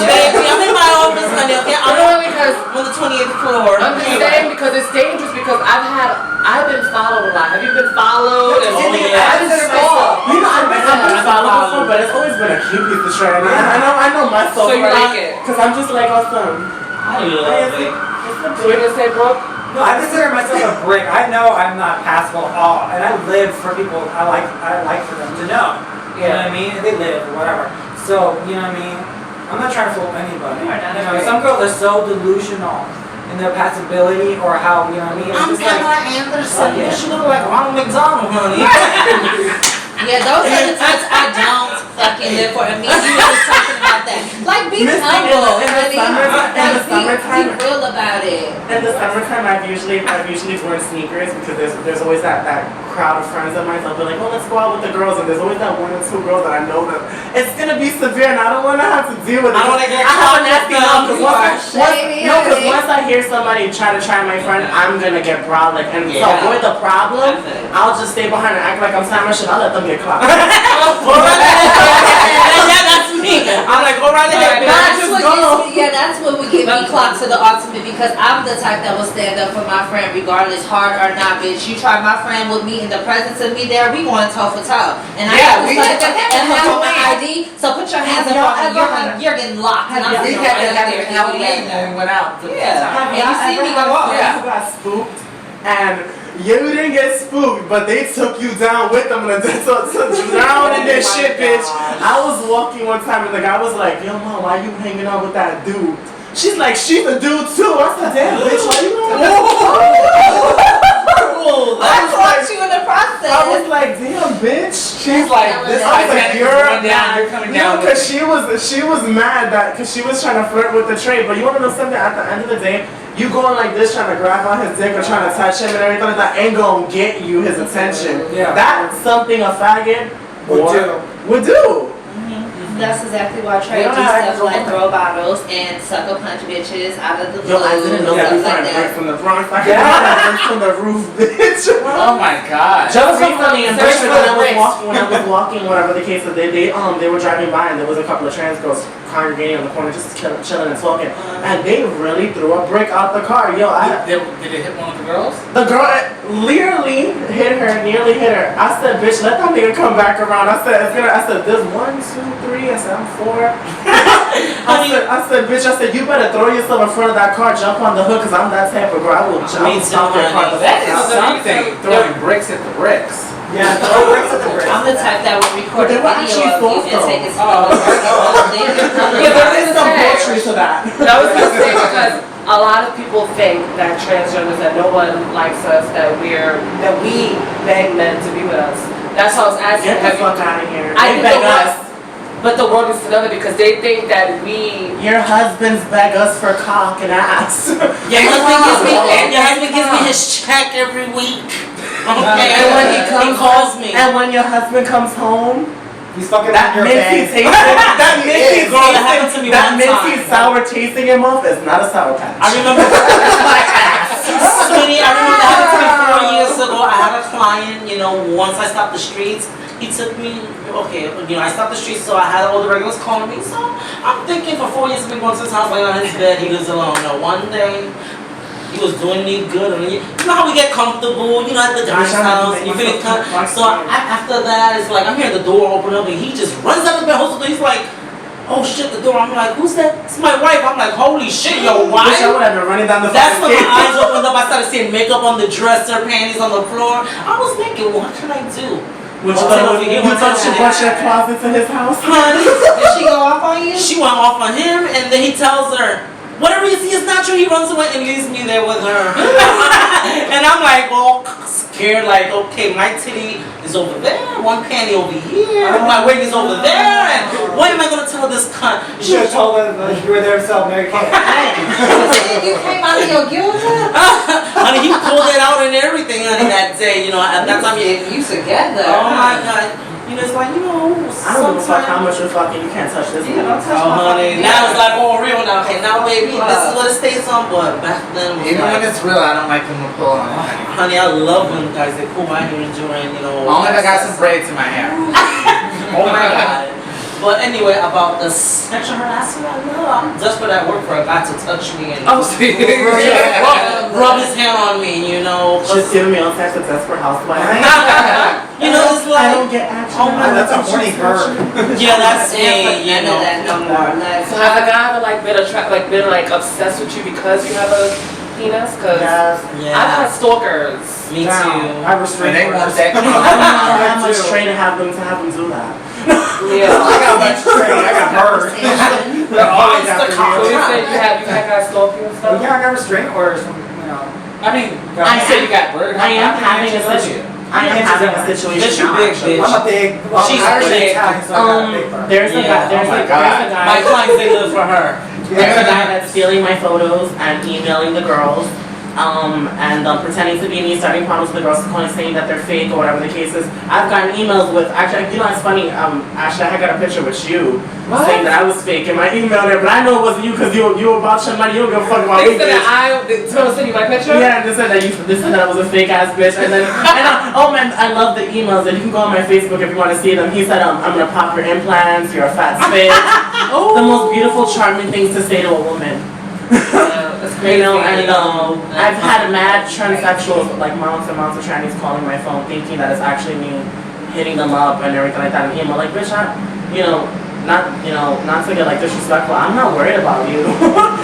Baby, I'm in my office, honey. Okay, I'm on the 28th floor. I'm just saying because it's dangerous because I've been followed a lot. Have you been followed? I've been stalked. I've been followed before, but it's always been a cute piece of shit. I know myself. So you like it? Because I'm just like awesome. I love it. So you're gonna say, Brooke? No, I consider myself a brick. I know I'm not passable at all, and I live for people. I like for them to know. You know what I mean? They live or whatever. So you know what I mean? I'm not trying to fool anybody. Some girls are so delusional in their passability or how you know what I mean. I'm Pamela Anderson. Yeah. She look like Ronald McDonald, honey. Yeah, those are the types I don't fucking live for. I mean, you were just talking about that. Like, be humble. Be real about it. In the summertime, I've usually worn sneakers because there's always that crowd of friends of mine. They'll be like, oh, let's go out with the girls, and there's always that 1 or 2 girls that I know that it's gonna be severe, and I don't want to have to deal with it. I don't want to get I have caught a nasty mouth because once I hear somebody try to try my friend, I'm gonna get brolic, and to avoid the problem, I'll just stay behind and act like I'm tying my shit. I'll let them get clocked. Yeah, that's me. I'm like, go right ahead, bitch. That's what would give me clock to the ultimate because I'm the type that will stand up for my friend regardless, hard or not, bitch. You try my friend with me in the presence of me there, we going toe for toe. And I got this like and have my ID, so put your hands up on me. You're getting locked. And I'm We sitting had right that there. Halloween when we went out. Yeah. You see me go who got spooked and you didn't get spooked, but they took you down with them to drown in their shit, bitch. I was walking one time and the guy was like, yo, mom, why you hanging out with that dude? She's like, she's a dude too. I said, damn, bitch, why you doing that? I caught you in the process. I was like, damn, bitch. She's like, this Titanic is going down, you're coming down. Because she was mad because she was trying to flirt with the trade. But you want to know something? At the end of the day, you going like this, trying to grab on his dick or trying to touch him and everything like that ain't gonna get you his attention. Yeah. That's something a faggot would do. That's exactly why I try to do stuff like throw bottles and sucker punch bitches out of the blue. Yo, I didn't know that you trying to break from the Bronx. I break from the roof, bitch. Oh my god. Just recently in Brooklyn, when I was walking, whatever the case is, they were driving by and there was a couple of trans girls congregating on the corner just chilling and talking, and they really threw a brick out the car. Yo, Did it hit one of the girls? the girl nearly hit her. I said, bitch, let that nigga come back around. I said, there's 1, 2, 3, 3. I said, I'm 4. I said, bitch, I said, you better throw yourself in front of that car, jump on the hood, because I'm that type of girl. I will stop your car. That is something. Throwing bricks at the bricks. Yeah, throw bricks at the bricks. I'm the type that would record a But they were actually video of you and soft, take it to though. Yeah, There is some Okay. poetry to that. I was gonna say because a lot of people think that transgenders, that no one likes us, that we beg men to be with us. That's how I was asking. Get the fuck out of here. I They think beg the us. But the world is another because they think that we. Your husbands beg us for cock and ass. Your husband gives me his check every week. Okay, And when he he calls me. And when your husband comes home, He's fucking that in your minty bag. tasting, that minty Girl, that happened to me that one minty time. sour taste in your mouth is not a sour patch. I remember, sweetie, I remember that happened to me 4 years ago. I had a client, once I stopped the streets, he took me, I stopped the streets, so I had all the regulars calling me. So I'm thinking for 4 years I've been going to his house, laying on his bed, he lives alone. Now one day, he was doing me good, and you know how we get comfortable, at the guy's house, and you feel so after that, it's like, I'm hearing the door open up, and he just runs out of the bed, holds the door, he's like, oh shit, the door. I'm like, who's that? It's my wife. I'm like, holy shit, your wife? Wish I would have been running down the That's when my fucking eyes opened up. I started seeing makeup on the dresser, panties on the floor. I was thinking, what can I do? Which Oh, one? over here, You one thought she time. brought your closet to his house? Honey, Did she go off on you? she went off on him, and then he tells her, whatever you see is not true. He runs away and leaves me there with her. And I'm like, all scared, like, okay, my titty is over there, one panty over here, my wig is over there, and what am I gonna tell this cunt? You should have told him that you were there to sell Mary Kay. You came out of your guilt? Honey, he pulled it out and everything, honey, that day. At that time, You together. oh my God. It's like, I don't give a fuck how much you're fucking. You can't touch this. Oh, honey, now it's like all real now. Okay, now, baby, this is what it stays on. But back then, it was Even when like, it's real, I don't like them to pull on it. honey, I love when guys they pull my hair during, Only if I got some braids in my hair. Oh my God. But anyway, about the sexual harassment, I know I'm desperate at work for a guy to touch me and rub his hand on me, She's giving me all types of desperate housewife. It's I like, don't get action. oh my That's a horny bird. yeah, that's me, None of that no more. So has a guy ever been obsessed with you because you have a penis? Because Yes. I've had stalkers. Me Down. too. I restrain They want orders. that. I don't know how much training to have them do that. Yeah. I got much training. I got bird. They're always after So you. you said you had guys stalking and stuff? Yeah, I got restraining orders from, I mean, I you said you got bird. I am How many having a inches situation. are you? I am having a situation Bitch, you now, big, actually. bitch. I'm a big, She's Irish big. Italian, so I got a big bird. There's a guy. There's Oh my a God. guy. My clients, they live for her. There's a guy that's stealing my photos and emailing the girls, and pretending to be me, starting problems with the girls, calling, saying that they're fake or whatever the case is. I've gotten emails with, actually, it's funny, actually, I got a picture with you saying that I was fake in my email there, but I know it wasn't you because you about your money, you don't give a fuck about They me. said bitch. that someone sent you my picture? Yeah, they said that I was a fake ass bitch, and then oh man, I love the emails. And you can go on my Facebook if you want to see them. He said, I'm gonna pop your implants. You're a fat spit. The most beautiful, charming things to say to a woman. That's crazy. I've had mad transsexuals, like mounts and mounts of trannies calling my phone, thinking that it's actually me hitting them up and everything like that. And email like, bitch, not to get disrespectful. I'm not worried about you.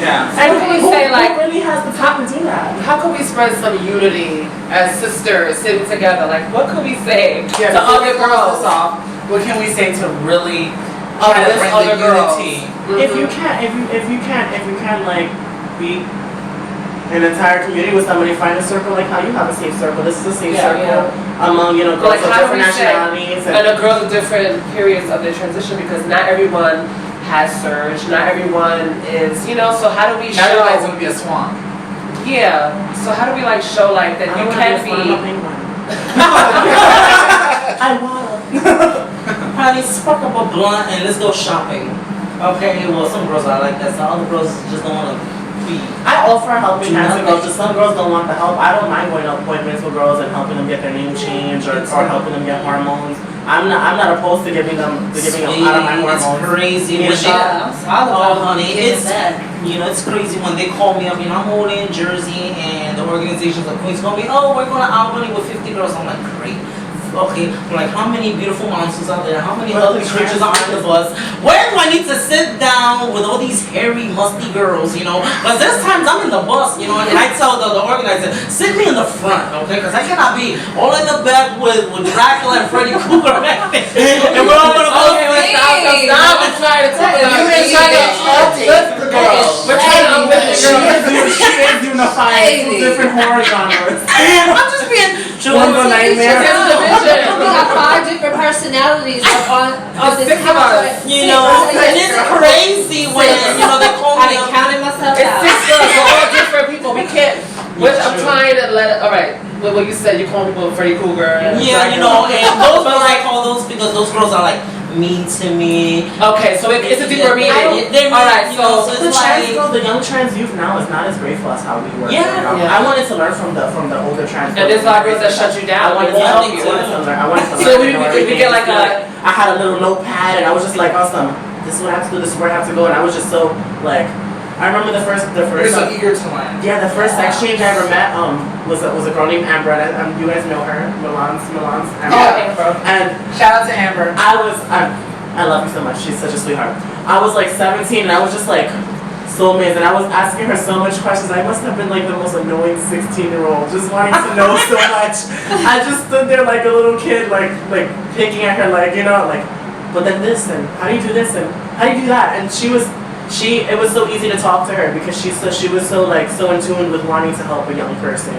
Yeah. And can we say who really has the time to do that? how can we spread some unity as sisters sitting together? Like, what could we say to before other we close this girls? off, what can we say to really try to Uplift bring other the girls. unity? If you can't be an entire community with somebody, find a circle like how you have a safe circle. This is a safe circle among girls Like, of how do different we say- nationalities. And the girls at different periods of their transition, because not everyone has surge, not everyone is, so how do we Not everybody's show? gonna be a swamp. Yeah. So how do we show that I you wanna can a swamp be? penguin. I wanna. Honey, spark up a blunt and let's go shopping. Okay, well, some girls are like that, so other girls just don't want to be. I offer helping Do hands to nothing. girls. Just some girls don't want the help. I don't mind going to appointments with girls and helping them get their name changed or helping them get hormones. I'm not opposed to giving them out of my It's hormones. crazy Yeah, when they, Oh, honey, it's that. it's crazy when they call me up. I'm over in Jersey and the organizations of Queens call me. Oh, we're going to Albany with 50 girls. I'm like, great. okay, I'm like, how many beautiful monsters out there? How many ugly creatures are on the bus? Where do I need to sit down with all these hairy, musty girls, you know? Because there's times I'm in the bus, you know, and I tell the organizer, sit me in the front, okay? Because I cannot be all in the back with Dracula and Freddy Krueger and we're all gonna go Stop. I'm trying to tell you. You've been trying to uplift the girl. We're trying to uplift the girl. She is unifying two different horror genres. I'm just being One's a nightmare. We have 5 different personalities on this house. you know, and it's crazy when, you know, they call I me done counted myself It's out. 6 girls. We're all different people. We can't. Which I'm trying to let it. All right. What you said, you call people Freddy Krueger. And yeah, you know, and those girls, I call those because those girls are like mean to me. Okay, so it's a deeper meaning. All right, so The trans girls, the young trans youth now is not as grateful as how we were. Yeah. growing up. Yeah. I wanted to learn from the older trans. And there's a lot of girls that shut you I down. wanted They to won't help help you. I wanted to learn. So we get like a. I had a little notepad and I was just like, awesome. This is what I have to do. This is where I have to go. And I was just so like, I remember the first. You're so eager to learn. Yeah, the first exchange I ever met was a girl named Amber. And you guys know her, Milan's Amber. Amber. And Shout out to Amber. I love you so much. She's such a sweetheart. I was like 17 and I was just like so amazed. And I was asking her so much questions. I must have been like the most annoying 16-year-old, just wanting to know so much. I just stood there like a little kid, like picking at her, like, you know, like, but then this and how do you do this and how do you do that? And it was so easy to talk to her because she was so in tune with wanting to help a young person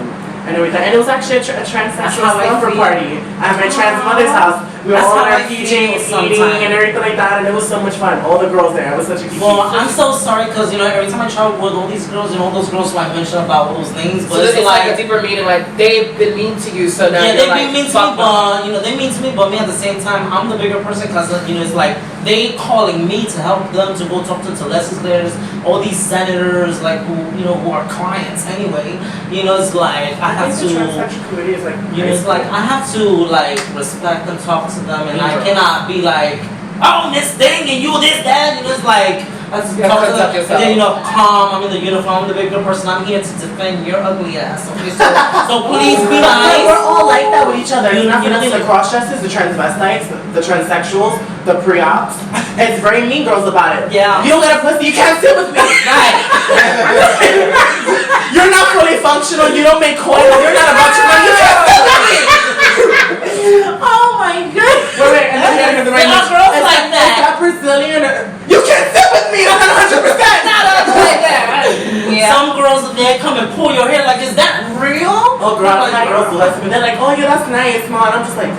and everything. And it was actually a transsexual slumber party at my trans mother's house. We were all in our PJs eating and everything like that, and it was so much fun. All the girls there. It was such a cute. Well, I'm so sorry because, you know, every time I travel with all these girls and all those girls who I mentioned about those names, So but it's it's like a deeper meaning. Like they've been mean to you, so now yeah, you're they've like, been mean to me, fuck them. but you know, they mean to me, but me at the same time, I'm the bigger person because, you know, it's like they calling me to help them to go talk to legislators, all these senators, like who are clients anyway. You know, it's like I have think the to. transsexual community is like. You know, it's like I have to like respect and talk to them, and I cannot be like, oh, this thing and you this that. You know, it's like I just You have talk to to them. conduct yourself. And then, you know, calm. I'm in the uniform. I'm the bigger person. I'm here to defend your ugly ass. Okay, so please be nice. We're all like that with each other. It's not You know, the cross-dressers, the transvestites, the transsexuals, the pre-ops. It's very mean girls about it. Yeah. You don't get a pussy, you can't sit with me. You're not fully functional, you don't make coin, you're not about to run, you can't sit with me. Oh my god. Wait, and then you gotta hear the right There are girls It's like that. It's that Brazilian, you can't sit with me, I'm not 100%. Yeah. Some girls they come and pull your hair like, is that real? Oh girl, I'm I've had girls do that to me. They're like, oh yeah, that's nice, man. I'm just like,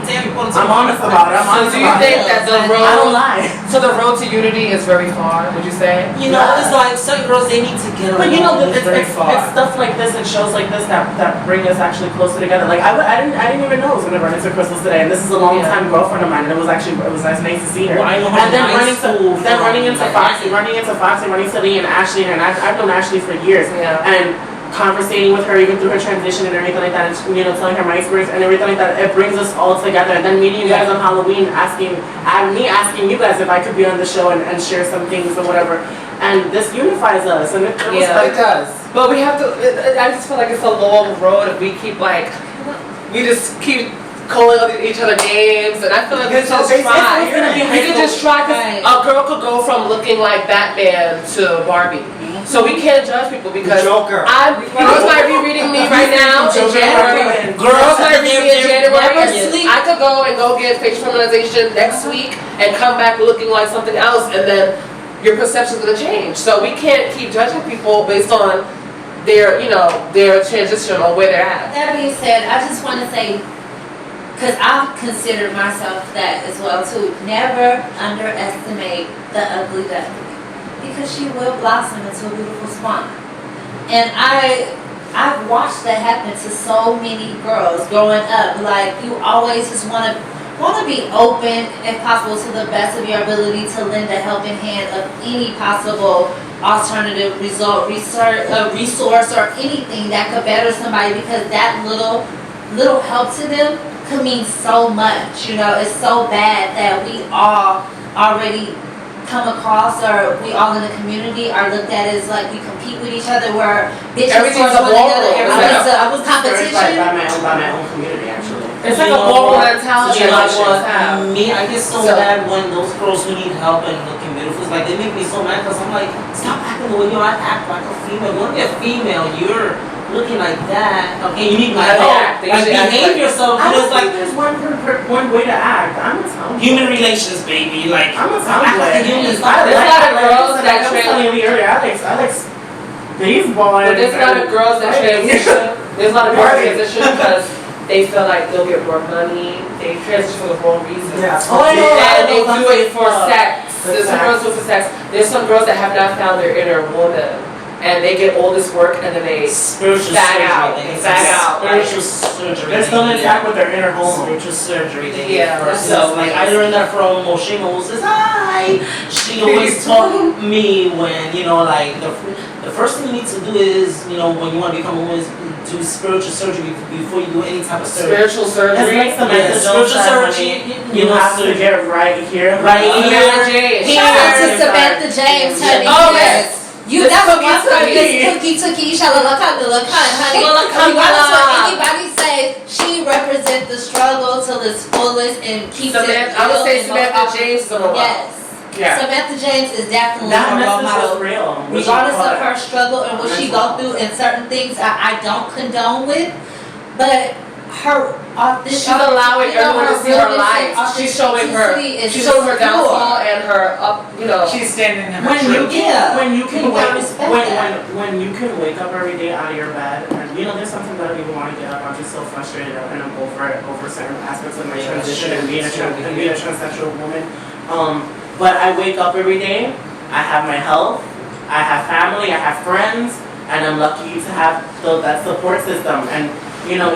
damn, bitch. I'm honest about it. I'm So honest do you about think it. that the I don't road? lie. So the road to unity is very far. Would you say? You know, it's like certain girls they need to get along. But you know, It's very far. it's stuff like this and shows like this that bring us actually closer together. Like I didn't even know I was gonna run into Crystals today, and this is a long time girlfriend of mine, and it was nice to see her. Well, I know her And then from high school, running into Foxy, running to Lee and Ashley, and I've known Ashley for years, Yeah. and conversating with her even through her transition and everything like that, and you know, telling her my experience and everything like that. It brings us all together, and then meeting you guys on Halloween, asking you guys if I could be on the show and share some things or whatever. And this unifies us, and it was Yeah, like, It does. But we have to. I just feel like it's a long road if we keep we just keep calling each other names, and I feel like we It's just so try. basic. It's gonna be We can just try. 'Cause Right. a girl could go from looking like Batman to Barbie. So we can't judge people because Joker. girls might be reading me right now in January. Girls might read me in January. And I could go and get facial feminization next week and come back looking like something else, and then your perception's gonna change. So we can't keep judging people based on their transition or where they're at. That being said, I just want to say, because I've considered myself that as well too, never underestimate the ugly duckling, because she will blossom into a beautiful swan. And I've watched that happen to so many girls growing up. Like, you always just want to be open, if possible, to the best of your ability to lend a helping hand of any possible alternative resource or anything that could better somebody, because that little help to them could mean so much. You know, it's so bad that we all already come across, or we all in the community are looked at as like we compete with each other, where bitches Everything's force a one war. another, everything's a By competition. my own community, actually. It's like you a know, moral mentality you know that what? should have. Me, I get so So- mad when those girls who need help and looking beautiful, it's like they make me so mad because I'm like, stop acting the way you act like a female. You want to be a female, you're looking like that. Okay, you need my How they help. act, they Like usually act behave like- yourself. I You know, don't it's like think there's one way to act. I'm a tomboy. human relations, baby. Like I'm a act tomboy. like a human. There's a lot of girls that I was telling you earlier, I like baseball. But there's a lot of girls that transition. There's a lot of girls that Right. transition because they feel like they'll get more money. They transition for the wrong reasons. Yeah. Oh, I know. And they I know, do it for that's sex. There's some girls do it for sex. There's some girls that have not found their inner woman. And they get all this work and then they spiritual Bag surgery. out. They need Bag some out. Spiritual surgery. They're still intact with their inner home. Spiritual surgery. They Yeah, need first. that's So like I learned that from Moshe Moses. Hi. She always taught me when like the first thing you need to do is when you want to become a woman is do spiritual surgery before you do any type of surgery. spiritual surgery. It's like the Yeah, spiritual spiritual surgery. You have to get right here. Right Samantha here. James. Shout out to Here. Samantha James, honey. Oh, yes. yes. You This that's what cookie my son cookie. is cookie cookie shalalaka honey. Shalalaka. Regardless what anybody say, she represents the struggle till its fullest and keeps it real. I would say and Samantha most James is the one. Yes. Yeah. Samantha James is definitely That a role message model. is real. Regardless of her struggle and what she go through and certain things I don't condone with, but her She's allowing everyone to see her life. She's showing her downfall and her up. She's standing in her When you truth. Yeah. when you can You gotta wake respect when, that. when you can wake up every day out of your bed and there's something that I don't even want to get up. I'm just so frustrated and I'm over certain aspects of my Yeah, transition sure, and being sure. a transsexual woman. But I wake up every day. I have my health. I have family. I have friends, and I'm lucky to have that support system. And even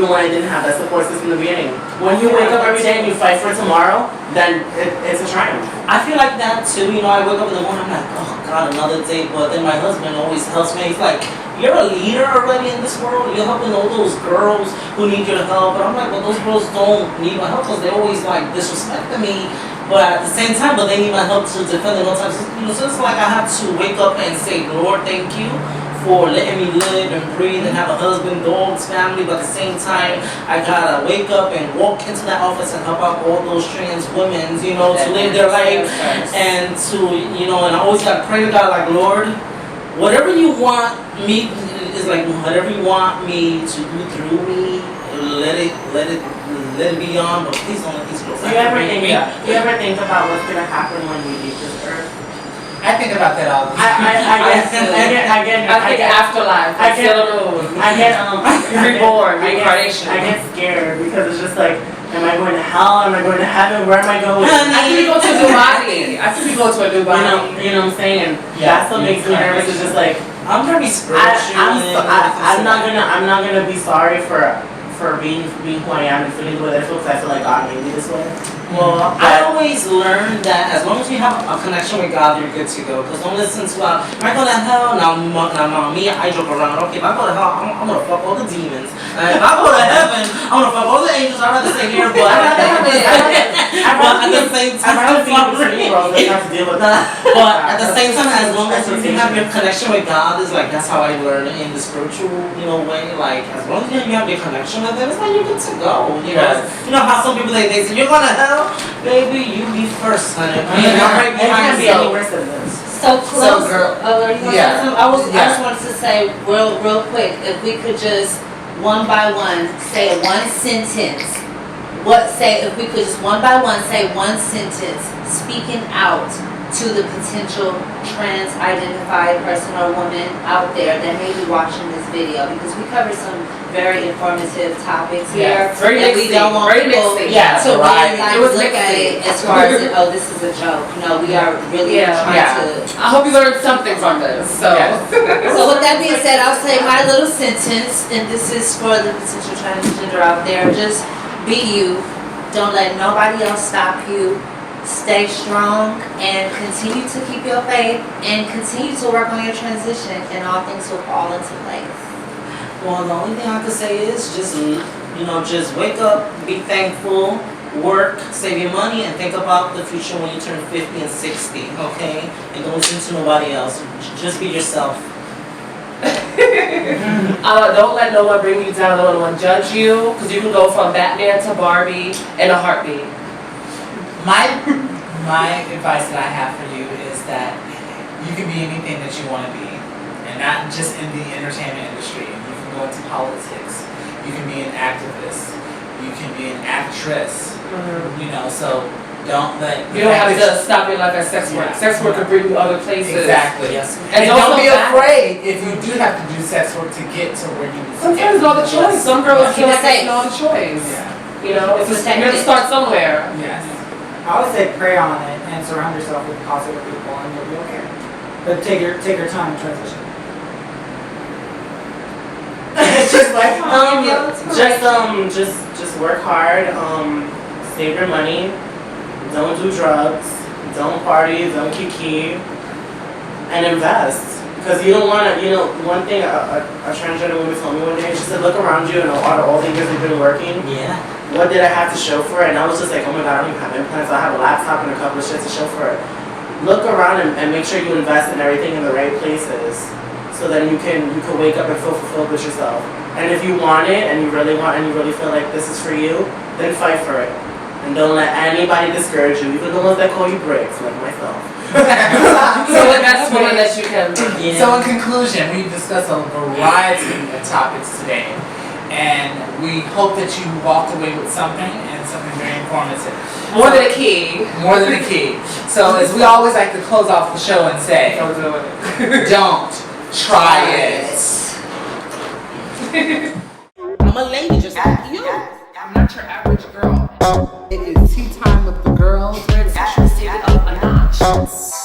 when I didn't have that support system in the beginning, when you wake up every day and you fight for tomorrow, then it's a triumph. I feel like that too. I wake up in the morning, I'm like, oh God, another day. But then my husband always helps me. He's like, you're a leader already in this world. You're helping all those girls who need your help. But I'm like, well, those girls don't need my help because they always disrespecting me. But at the same time, they need my help to defend them all times. So it's like I have to wake up and say, Lord, thank you for letting me live and breathe and have a husband, dogs, family, but at the same time, I gotta wake up and walk into that office and help out all those trans women, to live their life and to, and I always gotta pray to God, like, Lord, whatever you want me, is like, whatever you want me to do through me, let it be on, but please don't let these girls Do you ever think about what's gonna happen when we leave this earth? I think about that all the time. I think afterlife. I get- I I Reborn, reincarnation. I get scared because it's just like, am I going to hell? Am I going to heaven? Where am I going? I think we go to a new body. I think we go to a new body. You know what I'm saying? Yeah. That's what makes me nervous. It's just like I'm very spiritual. I'm not gonna be sorry for being who I am and feeling the way that I feel because I feel like God made me this way. Well, I always learned that as long as you have a connection with God, you're good to go. Because don't listen to, am I going to hell? Now, me, I joke around. Okay, if I go to hell, I'm going to fuck all the demons. If I go to heaven, I'm going to fuck all the angels. I'd rather stay here, but at the same time, I'd rather be in the world than have to deal with that. But at the same time, as long as you have your connection with God, is like that's how I learn in the spiritual, way. Like as long as you have your connection with Him, it's like you're good to go. You know how some people they say you're going to hell, baby, you be first, honey. It can't be any worse than this. So close. girl, I just wanted to say real quick, if we could just one by one say one sentence. If we could just one by one say one sentence speaking out to the potential trans-identified person or woman out there that may be watching this video, because we cover some very informative topics here. Yeah, very and we mixing, don't want very people mixing. Yeah, to right. really It was look at mixing. it as far as oh, this is a joke. No, we are really trying to. I hope you learned something from this. So, So with that being said, I'll say my little sentence, and this is for the potential transgender out there. Just be you. Don't let nobody else stop you. Stay strong and continue to keep your faith and continue to work on your transition, and all things will fall into place. Well, the only thing I can say is just wake up, be thankful, work, save your money, and think about the future when you turn 50 and 60, okay? And don't listen to nobody else. Just be yourself. Don't let no one bring you down, don't let no one judge you, because you can go from Batman to Barbie in a heartbeat. My advice that I have for you is that you can be anything that you want to be, and not just in the entertainment industry. You can go into politics. You can be an activist. You can be an actress. You know, so don't let You don't have to stop your life at sex work. Sex work can bring you other places. Exactly. Yes. And don't also be that- afraid if you do have to do sex work to get to where you need to Sometimes get. it's not the choice. Some girls Keep feel it like it's safe. not a choice. Yeah. You know, it's just, you have to start somewhere. Yes. I would say pray on it and surround yourself with positive people and you'll be okay. But take your time in transition. It's just like just work hard, save your money, don't do drugs, don't party, don't kiki, and invest. Because you don't want to, one thing a transgender woman told me one day, she said, look around you and out of all the years we've been working, Yeah. what did I have to show for it? And I was just like, oh my God, I don't even have implants. I have a laptop and a couple of shit to show for it. Look around and make sure you invest in everything in the right places, so then you can wake up and feel fulfilled with yourself. And if you want it and you really want and you really feel like this is for you, then fight for it. And don't let anybody discourage you, even the ones that call you bricks, like myself. So the best woman that you can be. Yeah. So in conclusion, we've discussed a variety of topics today, and we hope that you walked away with something and something very informative. More than a key. More than a key. So as we always like to close off the show and say, Don't do it. don't try it. I'm a lady just like you. I'm not your average girl. It is tea time with the girls. We're actually taking up a notch.